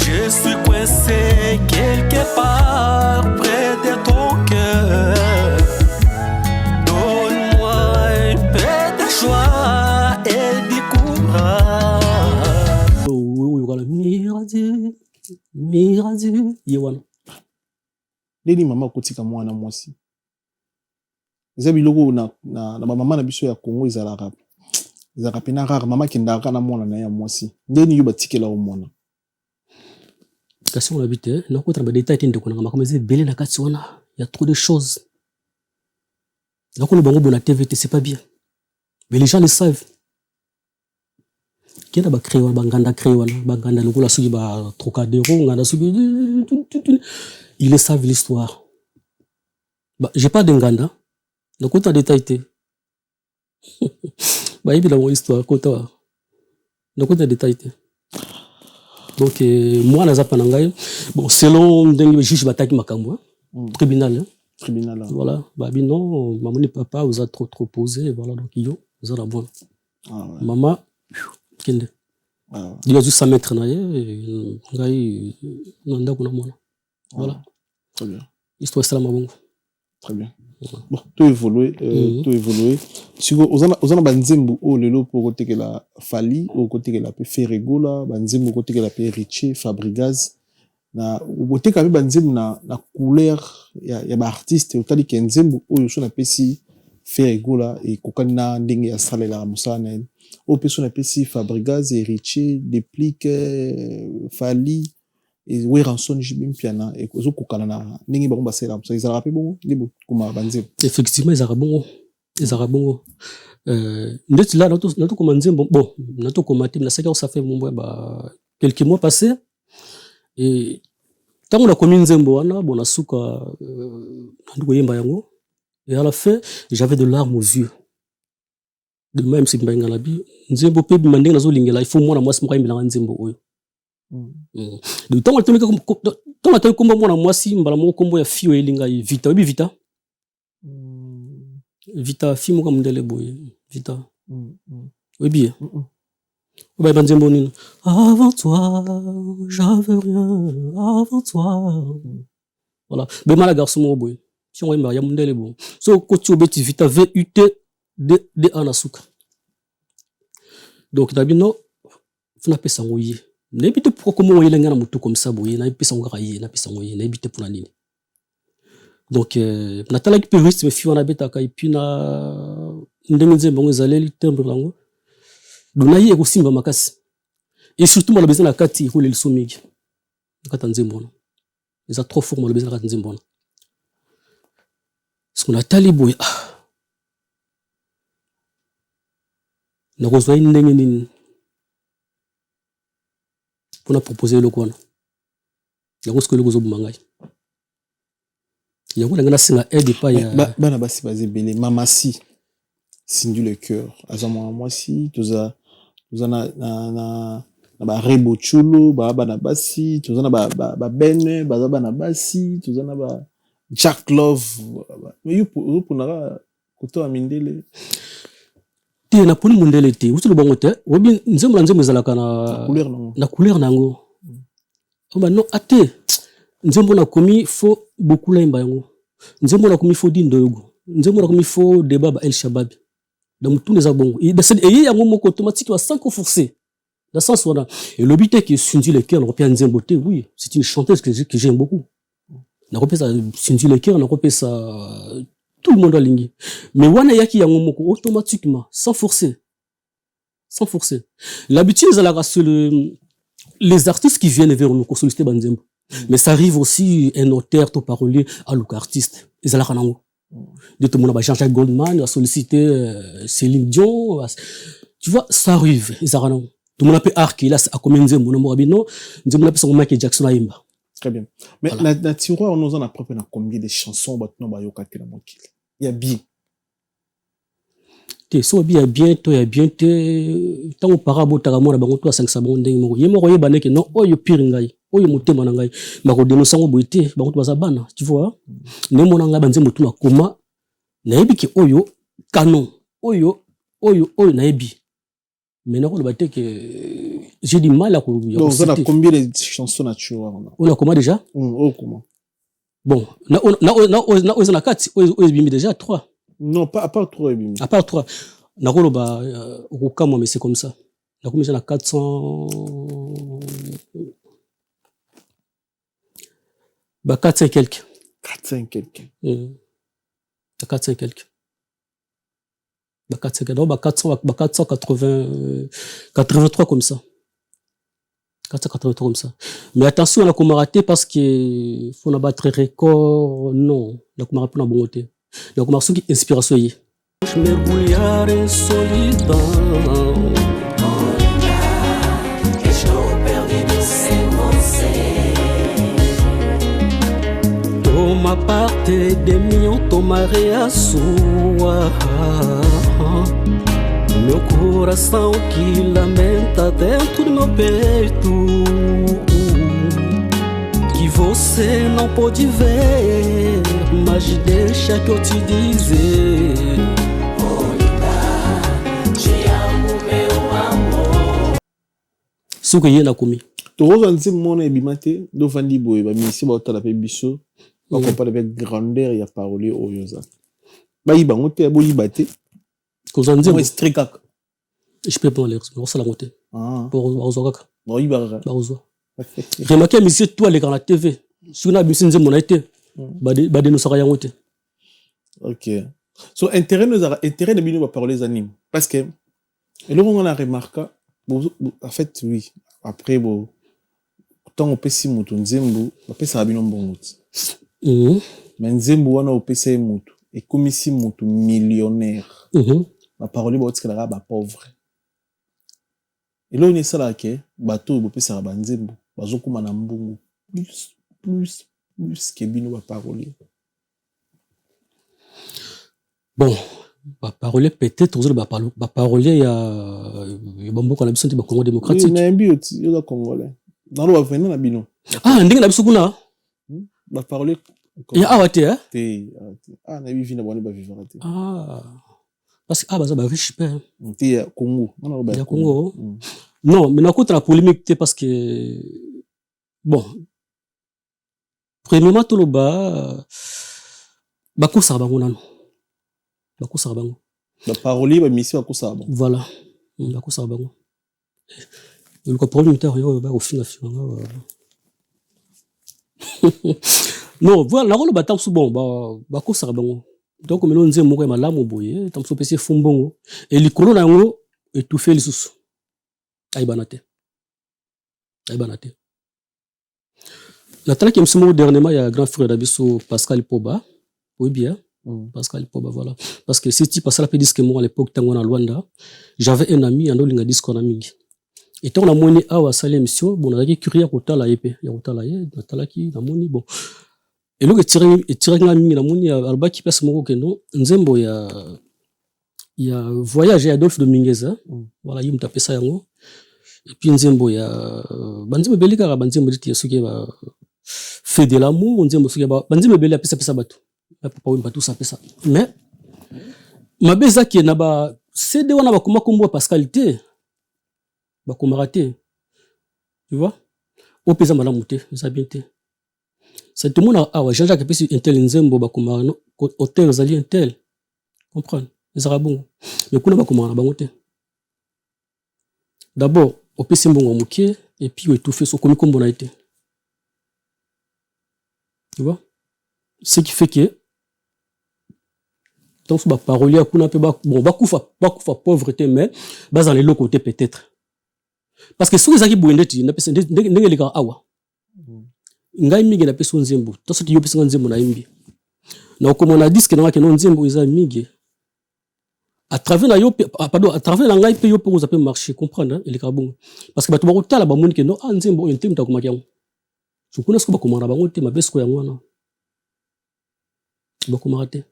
Je suis coincé quelque part près de ton cœur. Donne-moi un peu de joie et du courage. Oui, voilà. Miradi. Yewana. Leli maman kotika mwana mwasi. Eza biloko na maman na biso ya Congo ezalaka. Ezalaka pena rare maman kindaka na mwana na ya mwasi. Ndeni yo batikela o mwana. Kasi on habite, na ko traba détail tinde ko na comme c'est belé na kati wana, il y a trop de choses. Na ko le bango bona TVT, c'est pas bien. Mais les gens le savent. Kena ba créer banganda créer wana, banganda lokola suki ba Trocadéro, nganda suki ils le savent l'histoire. Bah, j'ai pas d'enganda. Na ko ta détail té. Ba yibi la mon histoire ko ta. Na ko ta détail té. Donc moi na zapa nangai bon selon ndenge juge bataki makambo tribunal voilà babi non maman papa vous a trop posé voilà donc yo vous a la bonne maman kende il a juste 100 mètres na ye ngai nanda kuna mwana voilà très bien histoire ça ma bongo très bien bon tout évoluer siko ozana banzembo o lelo pour côté que la Fali au côté que la Ferrego la banzembo côté que la Richie Fabrigaz na côté que banzembo na couleur ya ba artiste otali que nzembo o yo so na pesi Ferrego la et kokana ndenge ya salela musana o peso na pesi Fabrigaz et Richie déplique Fali et oui rançon jibim piana et kozo kokana na ndenge bango basela ça ils a rappelé bon libo kuma banzem effectivement ils arabongo ndeti là nato comme nzembo bon nato comme team la ça fait mon ba quelques mois passés et tant on a commis nzembo wana bon asuka ndiko yemba yango et à la fin j'avais de larmes aux yeux de même si mbenga la bi nzembo pe bi mandenge nazo lingela il faut moi na moi simka yemba nzembo oyo de temps on a combo moi na moi si mbala mo combo ya fio elinga vita obi vita vita fimo comme ndele boye vita obi oba banzembo nino avant toi j'avais rien avant toi voilà be mala garçon mo boye si on yemba ya ndele bon so ko tu obeti vita VUT de anasuka donc dabino funa pesa ngoye n'habite pourquoi comment on y a moto comme ça boye na pesa ngoye na pesa ngoye n'habite pour la nini donc natala ki puriste me fi on habita ka ipi na ndenge bongo zaleli tembe lango dona yi ekosimba makasi et surtout moi la besoin la kati ko le somigi kata nzembo eza trop fort malobi ezalaka nzembo wana ce qu'on a tali boye nakozwa ye ndenge nini mpona proposer eloko wana yango soki eloko ezoboma ngai yango ndenge nasenga aide epai ya bana basi baza ebele mamasi Cindy le cœur aza mwana mwasi toza na barebo chulo bana basi toza na babene baza bana basi toza na ba Jack Love mais yopunaka kotoa mindele te naponi mundele te uti lobango te obi nzembo na nzembo ezalaka na couleur nango oba non ate nzembo na komi fo beaucoup lemba yango nzembo na komi fo dindogo nzembo na komi fo débat ba El Shabab donc tout les abongo et yango moko automatique va sans forcer dans sens wana et le but est que Cindy le cœur européen nzembo te oui c'est une chanteuse que j'aime beaucoup na kopesa Cindy le cœur na kopesa tout le monde a lingi mais wana yaki yango moko automatiquement sans forcer l'habitude c'est la sur les artistes qui viennent vers nous pour solliciter banzembo mais ça arrive aussi un auteur tout parolier à l'autre artiste ils allaient kanango de tout le monde a Jean-Jacques Goldman a sollicité Céline Dion tu vois ça arrive ils allaient tout le monde a fait arc il a combien nzembo na morabino nzembo na pesa Michael Jackson aimba. Très bien. Mais voilà. Na tiroir, on a propre combien de chansons maintenant ba yokate na mokili. Il y a bien. Te so bien to ya bien te tango parabo takamona bango to 500 bango ndenge moko. Ye moko ye baneke non oyo pire ngai. Oyo motema na ngai. Ba ko dénoncer ngo boité bango to bazabana, tu vois. Ne mona ngai banze motu na koma. Na yebi ke oyo canon. Oyo na yebi. Maintenant on va dire que j'ai du mal à donc on a combien de chansons naturelles on a comment déjà comment bon on a 4 on bimi déjà 3 non pas à part 3 à part 3 na ko ba okama mais c'est comme ça na ko na 400 ba 400 quelques 400 quelques 400 quelques 483 comme ça. 483 comme ça. Mais attention, on a comme raté parce que faut na battre record. Non, on a comme raté na bon côté. On a comme raté inspiration yi. Je me bouillard en solidant. Toma parte de mim, tomarei a sua. Meu coração que lamenta dentro do meu peito, que você não pode ver, mas deixa que eu te dizer. Te amo, meu amor. Suko yena komi. Toroza nzimona ebimate do vandi boye ba misi ba otala pe biso. On compare avec grandeur ya parole oyoza. Ba yiba ngote bo yibate. Kozanzimbo strikak. Je peux pas l'air, on s'en la monter. Pour Ozokaka. Bon yiba. Ba Ozo. Remarquez monsieur toi les dans la TV. Si on a bien nzimbo na été. Ba de no saka yangote. OK. So intérêt de bino ba parler anime parce que et là on a remarqué en fait oui après bon tant on peut si mutu nzembo ba pesa bino mbongoti. Mais nzembo wana opesa mutu et comme si mutu millionnaire. Ma parole ba otikala ba pauvre. Et là on est ça là que bateau bo pesa ba nzembo bazokuma na mbongo plus que bino ba parole. Bon, ba parole peut-être aux ba parole ya bambo kana biso ba Congo démocratique. Oui, mais bioti yo congolais. Dans le venir na bino. Ah, ndenge na biso kuna. Ba parole ya awate hein? Ah, na vivre na bone ba vivre te. Ah. Parce que baza ba riche père. Te Congo, on a ba Congo. Non, mais na contre la polémique parce que bon. Premièrement tout le ba ko sa bango nano. Ba ko sa bango. Ba parole ba mission ko sa bango. Voilà. Ba ko sa bango. Le problème est arrivé au fin. Non, voilà, la batam sou bon ba ko sa bango. Donc me lonze moko ya malamu boye, tam so pese fumbongo et likolo na ngo étouffé lisusu. Ay banate. Nathalie qui me dernièrement, il y a un grand frère d'Abisso, Pascal Poba. Oui, bien. Pascal Poba, voilà. Parce que si tu passes la pédisque, moi, à l'époque, tant qu'on a Luanda, j'avais un ami, un autre disque qu'on a mis. Et tant qu'on a moni à salle émission, bon, on a dit curieux à la épée. Il y a Otala, Nathalie qui, a moni, bon. Et là, il tire la mine, la moni, alba qui passe mon kendo, nzembo, il y a voyage à Adolphe Dominguez, hein. Voilà, il me tapé ça, yango. Et puis nzembo, il y a, banzembo belika, banzembo dit, ce qui va, fait de l'amour, nzembo, ce qui va, banzembo belika, pesa bateau. Papa, oui, pas tout ça, ça. Mais, ma beza qui est là-bas, c'est de wana bakoma kombo Pascalité. Bakoma raté. Tu vois? Au pesa malamu te, ça bien te. C'est tout le monde a Jean-Jacques Pesi intel nzembo bakoma hôtel zali intel. Comprendre? Les arabons. Mais kuna bakoma na bango te. D'abord, au pesi mbongo mukie et puis étouffé so komi kombo na été. Tu vois? Ce qui fait que donc ba parolier kuna pe ba bon bakufa pauvreté mais bas dans les lots côté peut-être parce que ceux qui boendeti na pesa ndenge leka awa ngai mige na pesa nzembo to so yo pesa nzembo na imbi na comme on a dit que na ke non nzembo isa mige à travers la yo pardon à travers la ngai pe yo pour ça marcher comprendre et les bon parce que ba to ba kotala ba moni ke no nzembo en temta kuma kyango so kuna sko ba komana bango te mabesko yango na ba komate.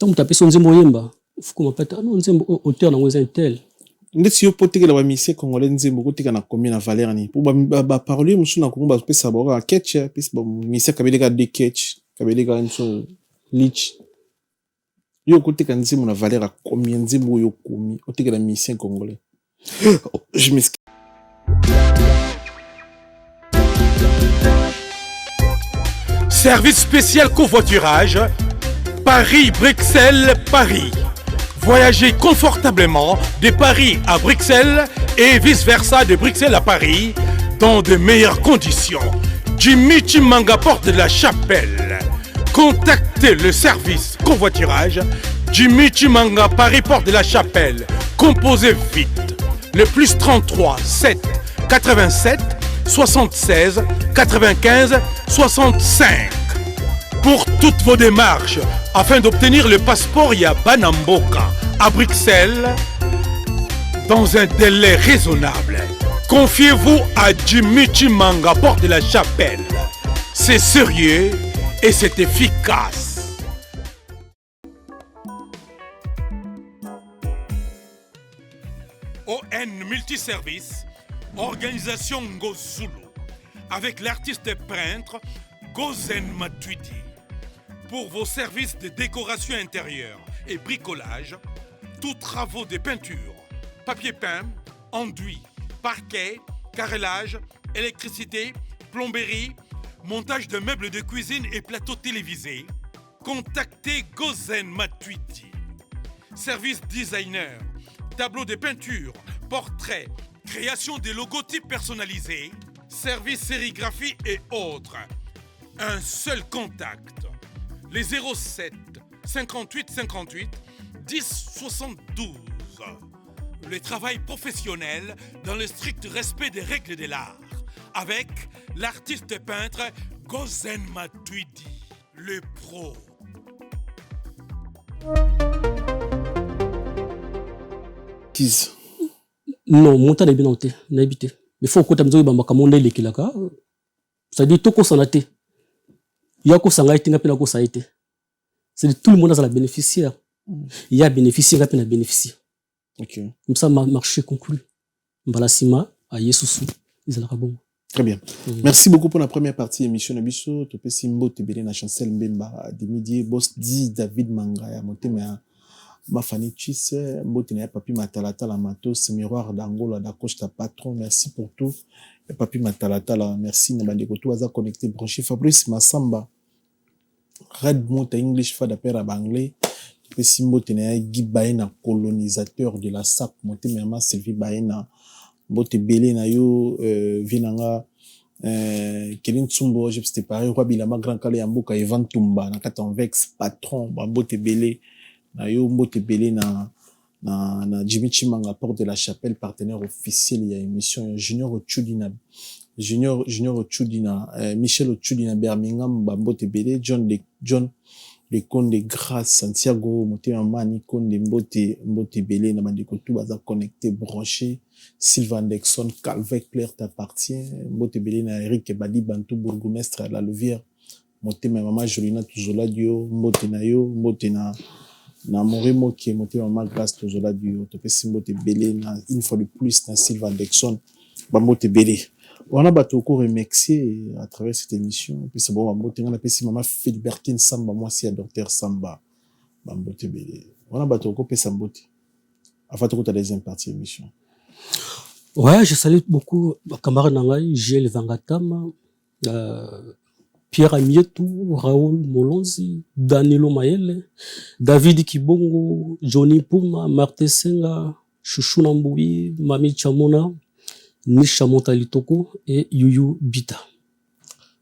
Tant que tu as son nzembo yemba, faut qu'on m'appelle non nzembo auteur na ngweza tel. Ndesi yo poteke la ba mission congolais nzembo ko tika na combien na valeur ni. Pour ba parler musu na Congo ba pesa ba catch, pesa ba mission kabeleka de catch, kabeleka nso lich. Yo ko tika nzembo na valeur a combien nzembo yo komi, o tika la mission congolais. Je m'excuse. Service spécial covoiturage Paris-Bruxelles-Paris. Voyagez confortablement de Paris à Bruxelles et vice-versa de Bruxelles à Paris dans de meilleures conditions. Jimmy Chimanga, porte de la Chapelle. Contactez le service covoiturage Jimmy Chimanga, Paris, porte de la Chapelle. Composez vite. Le plus 33 7 87 76 95 65. Pour toutes vos démarches, afin d'obtenir le passeport Yabanamboka à Bruxelles, dans un délai raisonnable, confiez-vous à Jimmy Chimanga, porte de la Chapelle. C'est sérieux et c'est efficace. ON Multiservice, organisation Ngozulu, avec l'artiste peintre Gozen Matuidi. Pour vos services de décoration intérieure et bricolage, tous travaux de peinture, papier peint, enduit, parquet, carrelage, électricité, plomberie, montage de meubles de cuisine et plateaux télévisés, contactez Gozen Matuidi. Service designer, tableau de peinture, portrait, création de logotypes personnalisés, service sérigraphie et autres. Un seul contact. Les 07 58 58 10 72. Le travail professionnel dans le strict respect des règles de l'art. Avec l'artiste peintre Gozen Matuidi, le pro. Non, mon temps est bien noté, n'a habité. Mais faut que tu me dises que les kilaka. Ça dit tout qu'on s'en a été. Il y a qu'on s'en a été, n'a pas qu'on s'en a été. C'est tout le monde a la bénéficiaire. Il y a bénéficiaire, il y a bénéficiaire. Ok. Comme ça, marché conclu. Mbalasima, à Yesusu, ils ont bon. Très bien. Merci beaucoup pour la première partie émission Nabiso. Topé Simbo, Tebele, na chancel Mbemba, Demidier, Boss D, David Mangaya, Montemea, Mafani Chis, Mbotene, Papi Matalata, la Matos, Miroir d'Angola, Dakoche, ta patron. Merci pour tout. Papi Matalata, merci. Nabandeko, tout hasard connecté, branché. Fabrice Massamba, Red Mount English, Fada Pera Banglais. Topé Simbo, Tenea, Guy Baena, colonisateur de la SAP, Montemea, Sylvie Baena. Bote belé na yo vinanga Kelin Tsumbo je c'était pareil roi bilama grand kale yamboka Evan Tumba na kata vex patron bote belé na yo bote belé na Jimmy Chimanga, porte de la Chapelle, partenaire officiel il y a émission Junior Ochudina Junior Ochudina, Michel Ochudina Birmingham, Bambote Bele, John de Conde Grâce, Santiago, Motema Mani, Conde Mbote Bele, Namandiko, tout baza connecté, branché, Sylvain Dexon, Calvin Claire t'appartient, Mbote Bele, na Eric Badi, Bantou, bourgmestre à la Louvière, Motema Maman Jolina Tuzola Dio, Mbote na yo, Mbote na Moremo qui est Motema Maman Grâce Tuzola Dio, Topesi Mbote Bele, na une fois de plus, na Sylvain Dexon, Bambote Bele. On a battu au cours remercier à travers cette émission. Puis c'est bon, on a appelé maman Philibertine Samba, moi aussi, à Docteur Samba. On a battu au cours Sambote. Avant tout, tu as la deuxième partie de l'émission. Ouais, je salue beaucoup ma camarade Nangaï, Gilles Vangatama, Pierre Amietou, Raoul Molonzi, Danilo Maele, David Kibongo, Johnny Puma, Martin Senga, Chouchou Namboui, Mami Chamona, Nisha Montalitoko et Yuyu Bita.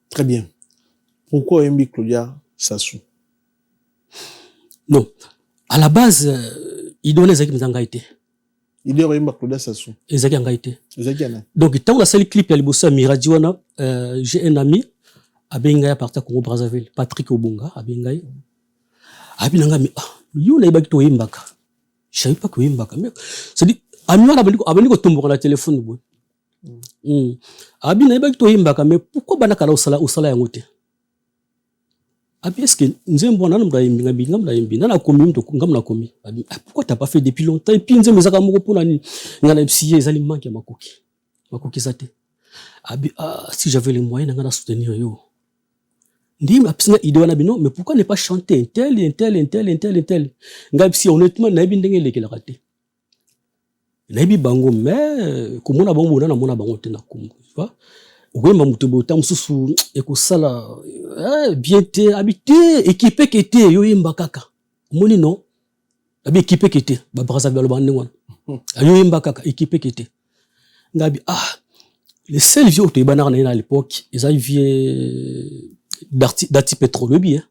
Très bien. Pourquoi Embi Claudia Sassou? Non. À la base, il donnait Zaki Mzangaïté. Il dit Embi Claudia Sassou. Zaki Angaïté. Zaki Angaïté. Donc, tant que la seule clip, il y a le Miradiwana, j'ai un ami, à Bengaï, à partir de Congo Brazzaville, Patrick Obunga, à Bengaï. Abinanga, mais, you n'a pas que tu es Mbaka. Je savais pas que tu es Mbaka. C'est-à-dire, Ami, on a tombé la téléphone. Abi na yeba to yimbaka mais pourquoi banaka la usala yangote abi est-ce que nzembo na mda yimbi ngam la yimbi na komi mto ngam na komi abi pourquoi t'as pas fait depuis longtemps et puis nzembo zaka moko pona ni ngala psiye ezali manki ya makoki sate abi si j'avais les moyens ngana soutenir yo ndim apsinga idée na bino mais pourquoi ne pas chanter un tel ngam si honnêtement na yebi ndenge lekela raté Nabi bango mais komona bango na mona bango te na Congo tu vois oyemba muto bota mususu ekosala bien te habité équipé kete yo yemba kaka moni non abi équipé kete ba Brazzaville ba ndengwana yo yemba kaka équipé kete ngabi les seuls vieux to ibana na l'époque ils avaient vieux Dati pétrole bien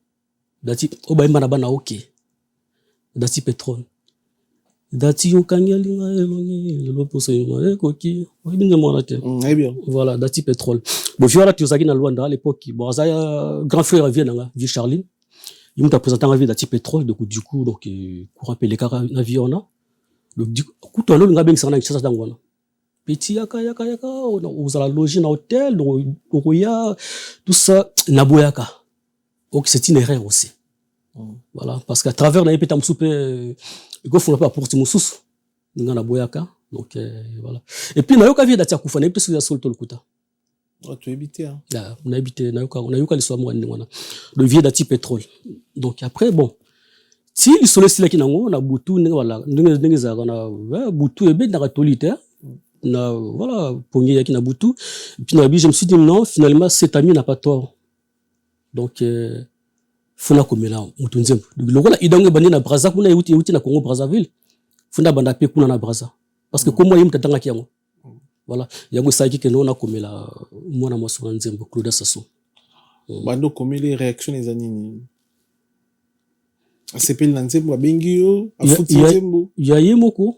Dati oba bana OK Dati pétrole Dati yo kanyalinga elongi le poso yo koki obinze mona te bien voilà Dati pétrole bon vieux là tu osaki na Luanda à l'époque bon ça grand frère vient nga vieux Charline il m'a présenté en vie Dati pétrole donc du coup donc courant pelé kaka na vie on a donc du coup to lo nga beng sana chasa dangwana petit yaka on a logé dans hôtel donc oya tout ça na boyaka donc c'est une erreur aussi voilà parce qu'à travers na peta msupe il faut pas pour Timousous ngana boyaka donc voilà et puis na yoka vie Dati akufa na pesu ya sol to lukuta tu habité hein on a habité na yoka liswa mo ndingwana le vieux Dati pétrole donc après bon si le soleil sila kinango na butu ndenge wala ndenge za na butu ebe na katolite na voilà pongé yaki na butu et puis na bi je me suis dit non finalement cet ami n'a pas tort donc funa komela mutu nzembo lokola idonge bandi na Brazza kuna yuti na Congo Brazzaville funa banda pe kuna na Brazza parce que comme moi yim tatanga kiango voilà yango saki ke nona komela mona moso nzembo Claudia Sassou bando komeli réaction les anini asepeli na nzembo abengio afuti nzembo ya yemoko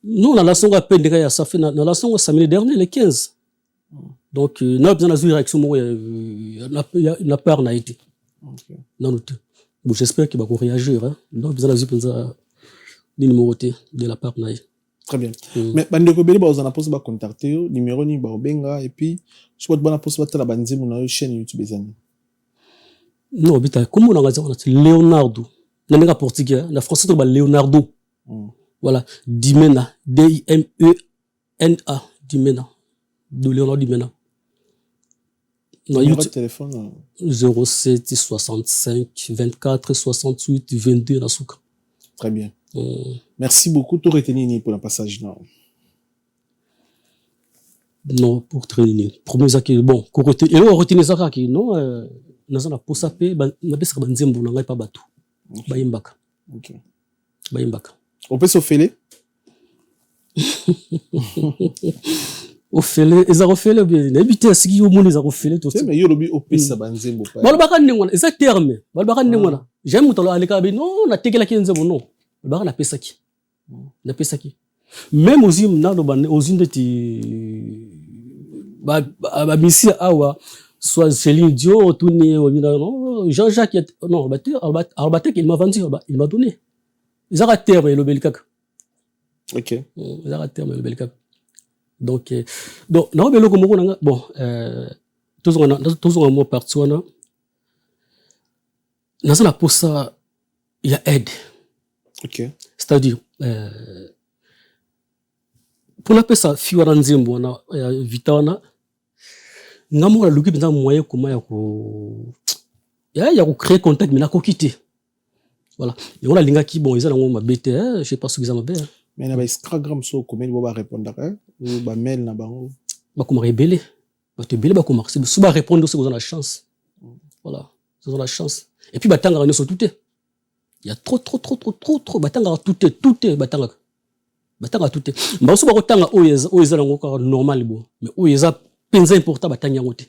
nous na la songa pendeka ya ça fait na la songa samedi dernier le 15 donc na besoin de réaction mo na part na été okay. Non, bon, j'espère qu'il va réagir. Hein. Donc, vous allez avoir le numéro de la part. Très bien. Mais, bandeko beli, vous en avez pas contacté, numéro ni benga et puis, je crois que vous avez pas la banzi mon chaîne YouTube zani. Non, bita, comment on a dit Leonardo. N'a portugais, la français c'est Leonardo. Voilà, Dimena, D-I-M-E-N-A, Dimena. De Leonardo Dimena. Numéro de téléphone 07 65 24 68 22 la souka. Très bien. Merci beaucoup. Tout retenir pour le passage là. Non, pour traîner. Premier ça qui bon, qu'on retient. Et on retient ça qui non, nous on a pour ça paix, na besa banzembo na ngai pa batu. Ba yimbaka. OK. Ba yimbaka. On peut s'offeler. Ofele ezarofele bien n'habiter asiki yo moni ezarofele tout mais yo lobi opesa banzembo pa balobaka ndengwana eza terme balobaka ndengwana j'aime mutalo aleka be non na tekela ki nzembo non balobaka na pesaki même aux hymnes na lobane aux hymnes ti Missi Awa, soit Céline Dion, Jean-Jacques, non, Albatek, il m'a vendu, il m'a donné. Ils ont raté le Belkak. Ok. Ils ont raté le Belkak. Donc, non, mais le bon, toujours un mot partout, dans la poste, il y a aide. Ok. C'est-à-dire, pour la pesa fiwa nzembo na vitana ngamo la luki bina moyen comment ya ko créer contact mais na ko quitter voilà et on a linga ki bon ils ont ma bête je sais pas ce qu'ils ont bien mais na ba Instagram so comment ils vont répondre ou ba mail na bango ba ko rebelle ba te belle ba ko marcher so ba répondre c'est vous avez la chance voilà vous avez la chance et puis batanga ne so tout il y a trop batanga tout batanga batanga tout ba so ba kotanga oyeza nango ka normal bo mais oyeza penza important batanga ngote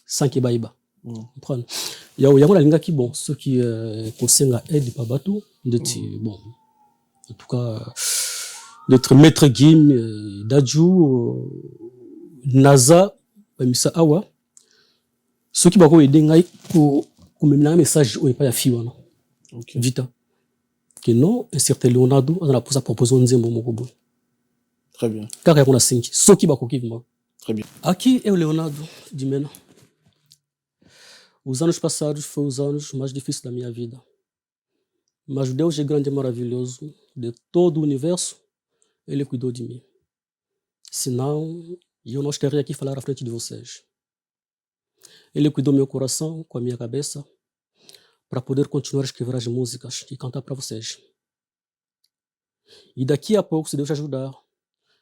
sans que baïba comprendre ya la linga ki bon ceux qui conseillent aide pas bateau ndeti bon en tout cas notre maître Gim Dadju Naza Misa Awa ceux qui ba ko aider ngai ko même message o pas ya fiwana vita que non, un certain Leonardo, on a proposé un nzembo mokobo. Très bien. Car il y a 5. Soki bakoki moi. Très bien. Aqui é o Leonardo de Mena. Os anos passados foram os anos mais difíceis da minha vida. Mas Deus é grande e maravilhoso. De todo o universo, Ele cuidou de mim. Senão, eu não estaria aqui a falar à frente de vocês. Ele cuidou do meu coração, com a minha cabeça, para poder continuar a escrever as músicas e cantar para vocês. E daqui a pouco, se Deus ajudar,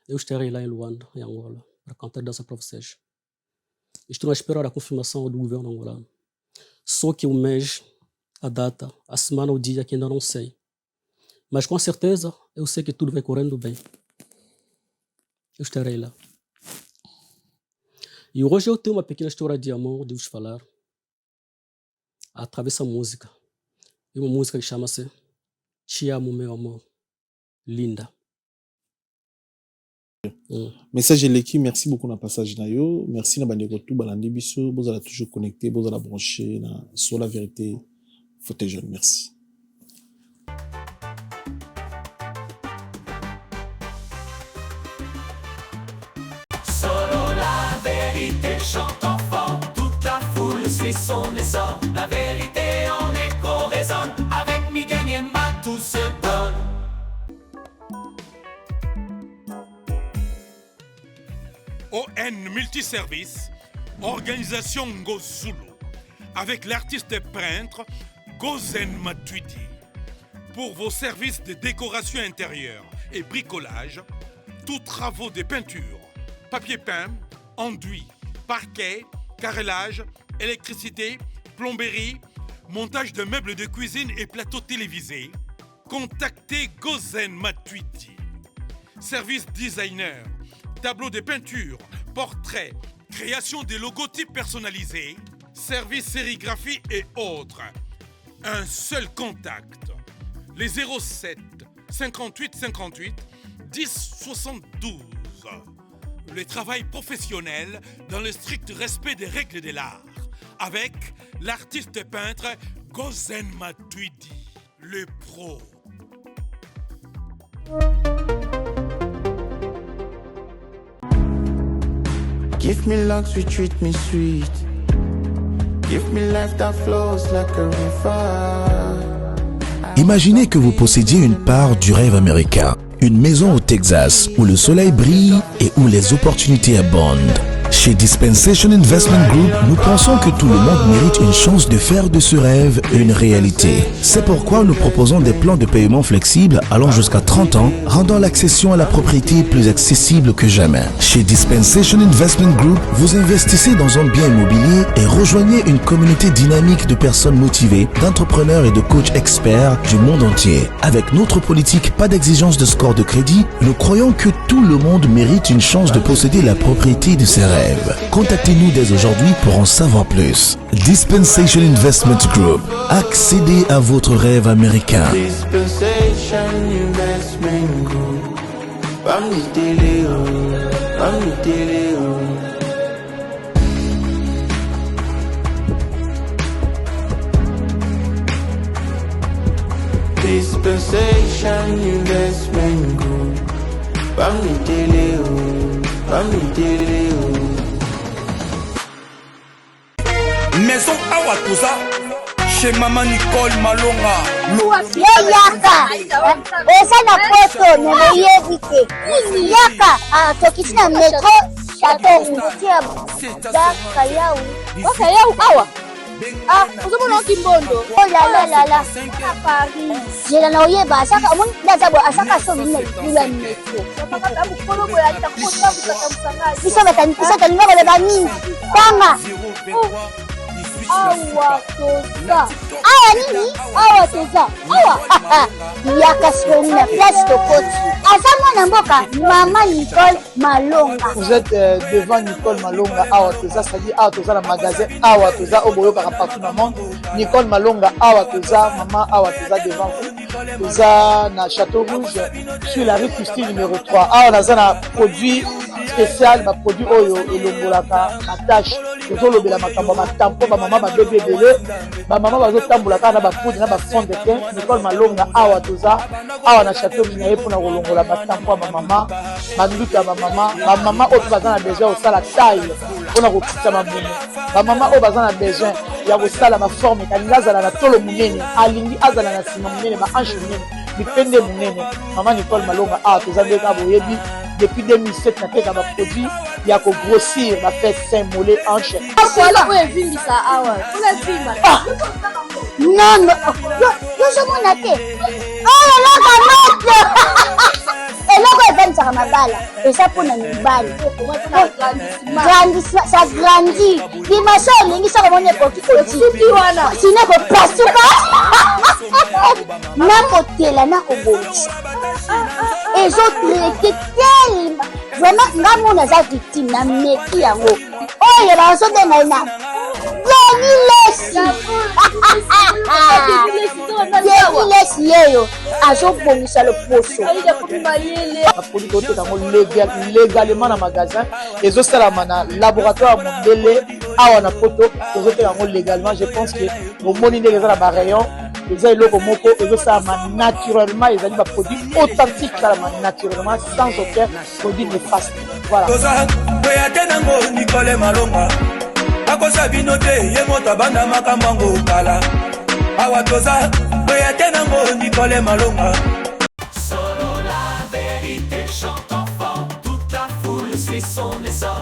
eu estarei lá em Luanda, em Angola, para cantar e dançar para vocês. Estou à espera da confirmação do governo angolano. Só que o mês, a data, a semana, o dia que ainda não sei. Mas com certeza, eu sei que tudo vai correndo bem. Eu estarei lá. E hoje eu tenho uma pequena história de amor de vos falar. Através da música. E uma música que chama-se Te Amo, Meu Amor. Linda. Message de l'équipe, merci beaucoup na passage na yo. Merci na bandeko tout balandi biso, vous allez toujours connecté, vous allez brancher sur la vérité. Faut te jeune, merci. Solo la vérité chante enfant, toute la foule suit son essor. La vérité en écho résonne, avec Miguel Niemba tout se donne. ON Multiservice, organisation Ngozulu, avec l'artiste peintre Gozen Matuidi. Pour vos services de décoration intérieure et bricolage, tous travaux de peinture, papier peint, enduit, parquet, carrelage, électricité, plomberie, montage de meubles de cuisine et plateaux télévisés, contactez Gozen Matuidi. Service designer, tableau de peinture, portrait, création de logotypes personnalisés, service sérigraphie et autres. Un seul contact. Les 07 58 58 10 72. Le travail professionnel dans le strict respect des règles de l'art. Avec l'artiste peintre Gozen Matuidi, le pro. Give me luck, sweet, treat me sweet. Give me life that flows like a river. Imaginez que vous possédiez une part du rêve américain. Une maison au Texas où le soleil brille et où les opportunités abondent. Chez Dispensation Investment Group, nous pensons que tout le monde mérite une chance de faire de ce rêve une réalité. C'est pourquoi nous proposons des plans de paiement flexibles allant jusqu'à 30 ans, rendant l'accession à la propriété plus accessible que jamais. Chez Dispensation Investment Group, vous investissez dans un bien immobilier et rejoignez une communauté dynamique de personnes motivées, d'entrepreneurs et de coachs experts du monde entier. Avec notre politique pas d'exigence de score de crédit, nous croyons que tout le monde mérite une chance de posséder la propriété de ses rêves. Contactez-nous dès aujourd'hui pour en savoir plus. Dispensation Investment Group. Accédez à votre rêve américain. Dispensation Investment Group. Dispensation Investment Group. Maison Awatoza chez Maman Nicole Malonga. Yaka eza na poto neyebi te yaka tokisi na metro chateau ngutia daka yau awa ozomona okimbondo olalala Paris jela na oyeba asaka omoni ndazabo asaka so bina likula metro biso talinga koleba mingi tanga awa toza awa nini awa toza awa yaka sikoni na place tokoti aza mwana mboka Maman Nicole Malonga. Vous êtes devant Nicole Malonga awa toza, c'est-à-dire awa toza na magasin awa toza oboyoka partout dans le monde. Nicole Malonga awa toza, maman awa toza devant vous. Toza na Château Rouge sur la rue Custine numéro 3. Awa naza na produit spécial, ba produit oyo elongolaka attache. Tozolobela makambo matampo ba mama ba bébé belé, ba mama bazotambolaka na ba poudre na ba fond de teint. Nicole Malonga awa toza awa na Château Minaye pour na kolongola matampo ba mama, banduka ba mama oyo baza na besoin osala taille mpona kokita mabumu, ba mama oyo baza na besoin ya kosala maforme kalingi azala na tolo monene, alingi azala na nsima monene, baanche monene, bipende monene. Maman Nicole Malonga awa toza ndeka boyebi depuis 2007 nateka baproduit ya kogrossir bafait sein mollet hanche non yozomona te eloko eloko evanisaka mabala eza mpona mibali sa grandi dimasio olingi soko moni ekokikoti wana sine kopasuka nakotela nakobongisa ezotraite telema vraiment nga mona aza victime na meki yango oyo bazobenga na Lesi yeyo azobongisa loposo baproduit toteka yango légalement na magasin ezosalama na laboratoire mondele awa na poto tozoteka yango légalement. Je pense que bomoni ndenge eza na barayon eza eloko moko ezosalama naturellement, ezali baproduit authentique esalama naturellement sans aucun produit néfaste. Voilà. Nicole Malonga akosa bino te ye moto abanda makambo yango kala awa toza oya te nango Nicole Malonga. Solo la vérité chante enfant, toute la foule suit son essor.